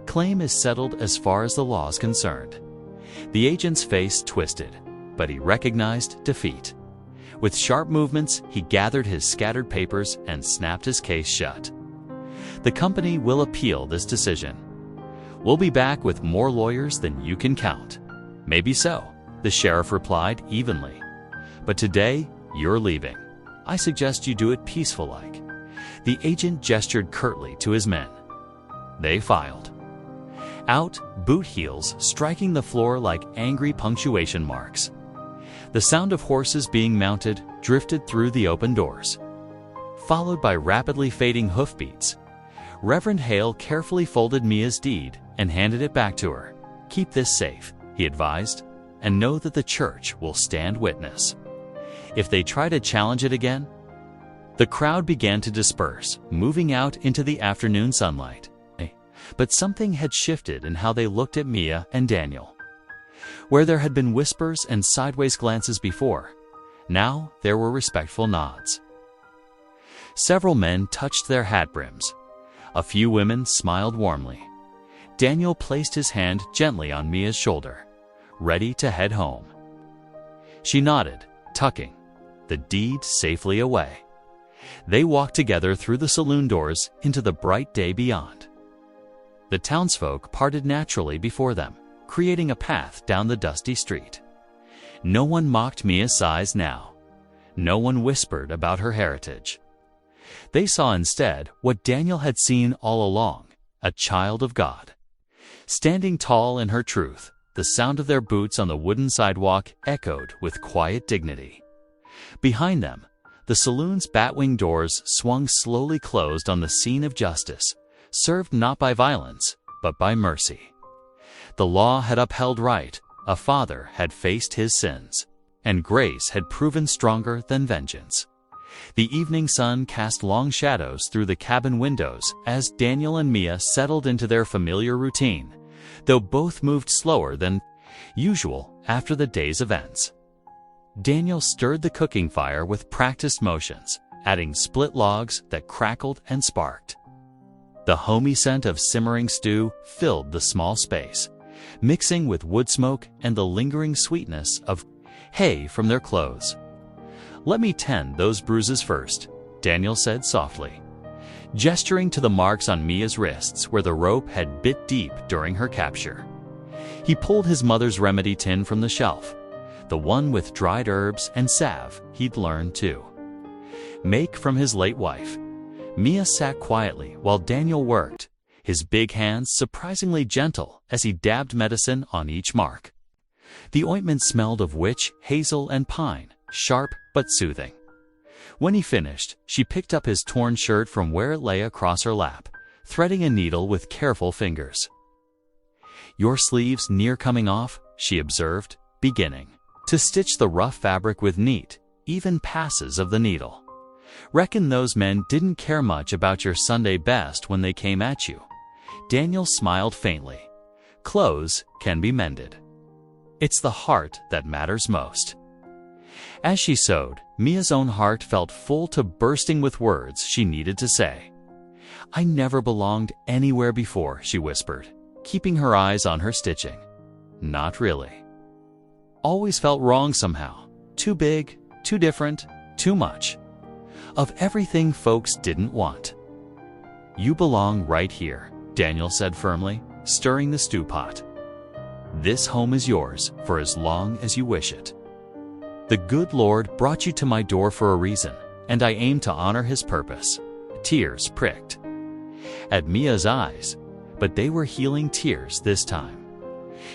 claim is settled as far as the law is concerned." The agent's face twisted, but he recognized defeat. With sharp movements, he gathered his scattered papers and snapped his case shut. "The company will appeal this decision. We'll be back with more lawyers than you can count." "Maybe so," the sheriff replied evenly. "But today, you're leaving. I suggest you do it peaceful-like." The agent gestured curtly to his men. They filed out, boot heels striking the floor like angry punctuation marks. The sound of horses being mounted drifted through the open doors, followed by rapidly fading hoofbeats. Reverend Hale carefully folded Mia's deed and handed it back to her. "Keep this safe," he advised, "and know that the church will stand witness. If they try to challenge it again..." The crowd began to disperse, moving out into the afternoon sunlight. But something had shifted in how they looked at Mia and Daniel. Where there had been whispers and sideways glances before, now there were respectful nods. Several men touched their hat brims. A few women smiled warmly. Daniel placed his hand gently on Mia's shoulder, ready to head home. She nodded, tucking the deed safely away. They walked together through the saloon doors into the bright day beyond. The townsfolk parted naturally before them, creating a path down the dusty street. No one mocked Mia's size now. No one whispered about her heritage. They saw instead what Daniel had seen all along, a child of God. Standing tall in her truth, the sound of their boots on the wooden sidewalk echoed with quiet dignity. Behind them, the saloon's batwing doors swung slowly closed on the scene of justice, served not by violence, but by mercy. The law had upheld right, a father had faced his sins, and grace had proven stronger than vengeance. The evening sun cast long shadows through the cabin windows as Daniel and Mia settled into their familiar routine, though both moved slower than usual after the day's events. Daniel stirred the cooking fire with practiced motions, adding split logs that crackled and sparked. The homey scent of simmering stew filled the small space, mixing with wood smoke and the lingering sweetness of hay from their clothes. "Let me tend those bruises first," Daniel said softly, gesturing to the marks on Mia's wrists where the rope had bit deep during her capture. He pulled his mother's remedy tin from the shelf, the one with dried herbs and salve he'd learned to make from his late wife. Mia sat quietly while Daniel worked, his big hands surprisingly gentle as he dabbed medicine on each mark. The ointment smelled of witch, hazel, and pine, sharp but soothing. When he finished, she picked up his torn shirt from where it lay across her lap, threading a needle with careful fingers. "Your sleeves near coming off," she observed, beginning to stitch the rough fabric with neat, even passes of the needle. "Reckon those men didn't care much about your Sunday best when they came at you." Daniel smiled faintly. "Clothes can be mended. It's the heart that matters most." As she sewed, Mia's own heart felt full to bursting with words she needed to say. "I never belonged anywhere before," she whispered, keeping her eyes on her stitching. "Not really. Always felt wrong somehow. Too big, too different, too much. Of everything folks didn't want." "You belong right here," Daniel said firmly, stirring the stew pot. "This home is yours for as long as you wish it. The good Lord brought you to my door for a reason, and I aim to honor his purpose." Tears pricked at Mia's eyes, but they were healing tears this time.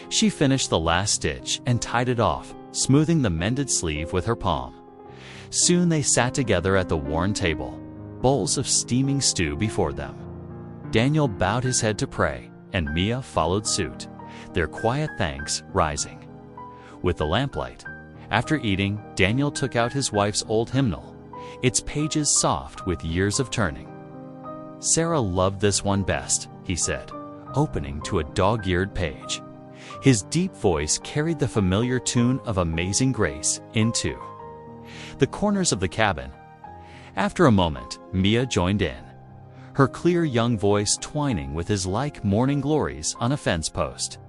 She finished the last stitch and tied it off, smoothing the mended sleeve with her palm. Soon they sat together at the worn table, bowls of steaming stew before them. Daniel bowed his head to pray, and Mia followed suit, their quiet thanks rising. With the lamplight, after eating, Daniel took out his wife's old hymnal, its pages soft with years of turning. "Sarah loved this one best," he said, opening to a dog-eared page. His deep voice carried the familiar tune of Amazing Grace into the corners of the cabin. After a moment, Mia joined in, her clear young voice twining with his like morning glories on a fence post.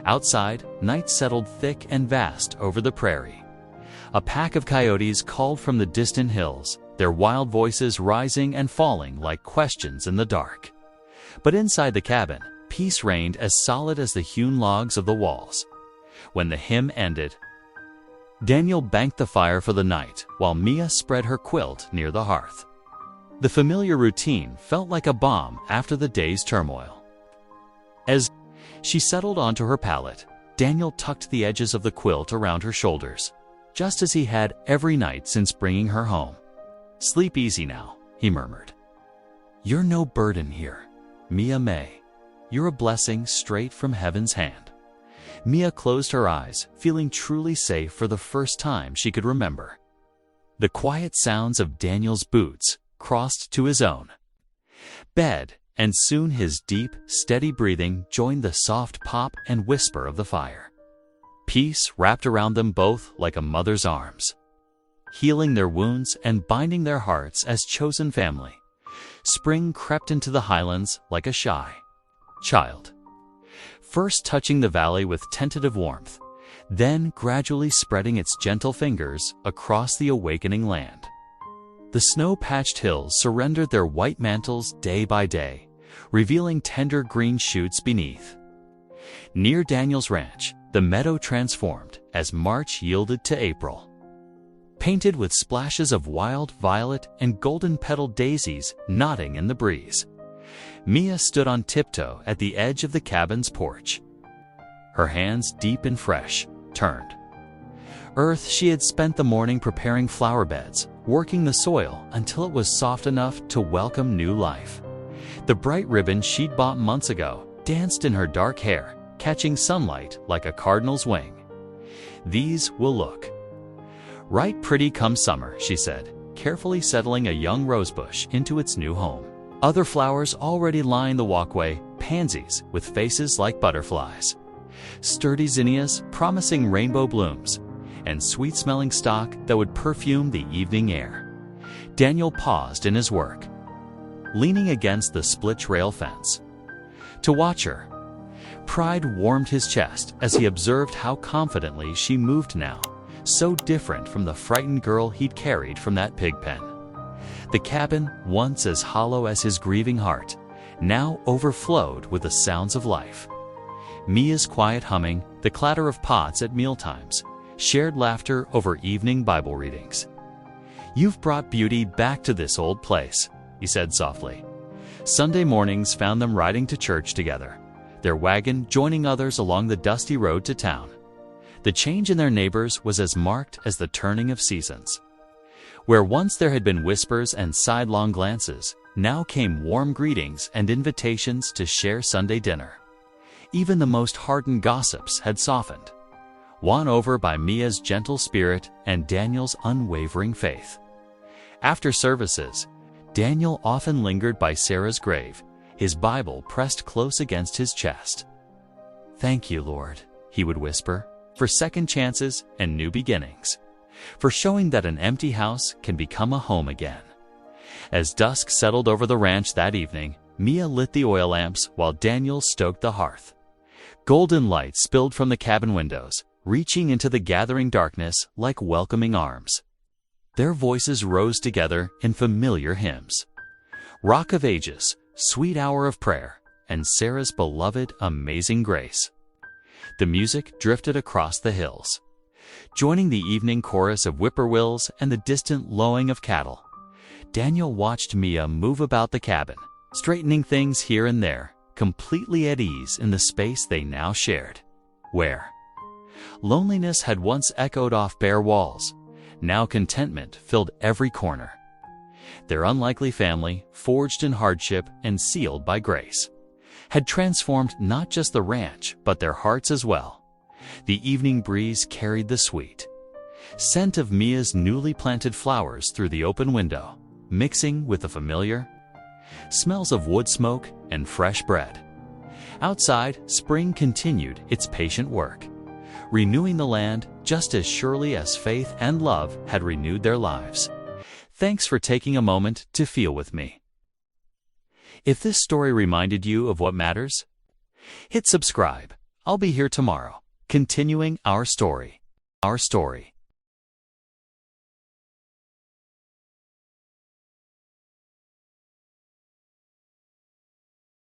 Outside, night settled thick and vast over the prairie. A pack of coyotes called from the distant hills, their wild voices rising and falling like questions in the dark. But inside the cabin, peace reigned as solid as the hewn logs of the walls. When the hymn ended, Daniel banked the fire for the night while Mia spread her quilt near the hearth. The familiar routine felt like a balm after the day's turmoil. As she settled onto her pallet, Daniel tucked the edges of the quilt around her shoulders, just as he had every night since bringing her home. "Sleep easy now," he murmured. "You're no burden here, Mia May. You're a blessing straight from heaven's hand." Mia closed her eyes, feeling truly safe for the first time she could remember. The quiet sounds of Daniel's boots crossed to his own bed, and soon his deep, steady breathing joined the soft pop and whisper of the fire. Peace wrapped around them both like a mother's arms, healing their wounds and binding their hearts as chosen family. Spring crept into the highlands like a shy child, first touching the valley with tentative warmth, then gradually spreading its gentle fingers across the awakening land. The snow-patched hills surrendered their white mantles day by day, revealing tender green shoots beneath. Near Daniel's ranch, the meadow transformed as March yielded to April, painted with splashes of wild violet and golden-petaled daisies nodding in the breeze. Mia stood on tiptoe at the edge of the cabin's porch, her hands deep and fresh, turned earth. She had spent the morning preparing flower beds, working the soil until it was soft enough to welcome new life. The bright ribbon she'd bought months ago danced in her dark hair, catching sunlight like a cardinal's wing. "These will look right pretty come summer," she said, carefully settling a young rosebush into its new home. Other flowers already lined the walkway, pansies with faces like butterflies, sturdy zinnias promising rainbow blooms, and sweet-smelling stock that would perfume the evening air. Daniel paused in his work, leaning against the split rail fence to watch her. Pride warmed his chest as he observed how confidently she moved now, so different from the frightened girl he'd carried from that pig pen. The cabin, once as hollow as his grieving heart, now overflowed with the sounds of life. Mia's quiet humming, the clatter of pots at mealtimes, shared laughter over evening Bible readings. "You've brought beauty back to this old place," he said softly. Sunday mornings found them riding to church together, their wagon joining others along the dusty road to town. The change in their neighbors was as marked as the turning of seasons. Where once there had been whispers and sidelong glances, now came warm greetings and invitations to share Sunday dinner. Even the most hardened gossips had softened, won over by Mia's gentle spirit and Daniel's unwavering faith. After services, Daniel often lingered by Sarah's grave, his Bible pressed close against his chest. "Thank you, Lord," he would whisper, "for second chances and new beginnings, for showing that an empty house can become a home again." As dusk settled over the ranch that evening, Mia lit the oil lamps while Daniel stoked the hearth. Golden light spilled from the cabin windows, reaching into the gathering darkness like welcoming arms. Their voices rose together in familiar hymns. Rock of Ages, Sweet Hour of Prayer, and Sarah's beloved Amazing Grace. The music drifted across the hills, joining the evening chorus of whippoorwills and the distant lowing of cattle. Daniel watched Mia move about the cabin, straightening things here and there, completely at ease in the space they now shared. Where loneliness had once echoed off bare walls, now contentment filled every corner. Their unlikely family, forged in hardship and sealed by grace, had transformed not just the ranch, but their hearts as well. The evening breeze carried the sweet scent of Mia's newly planted flowers through the open window, mixing with the familiar smells of wood smoke and fresh bread. Outside, spring continued its patient work, renewing the land just as surely as faith and love had renewed their lives. Thanks for taking a moment to feel with me. If this story reminded you of what matters, hit subscribe. I'll be here tomorrow, continuing our story.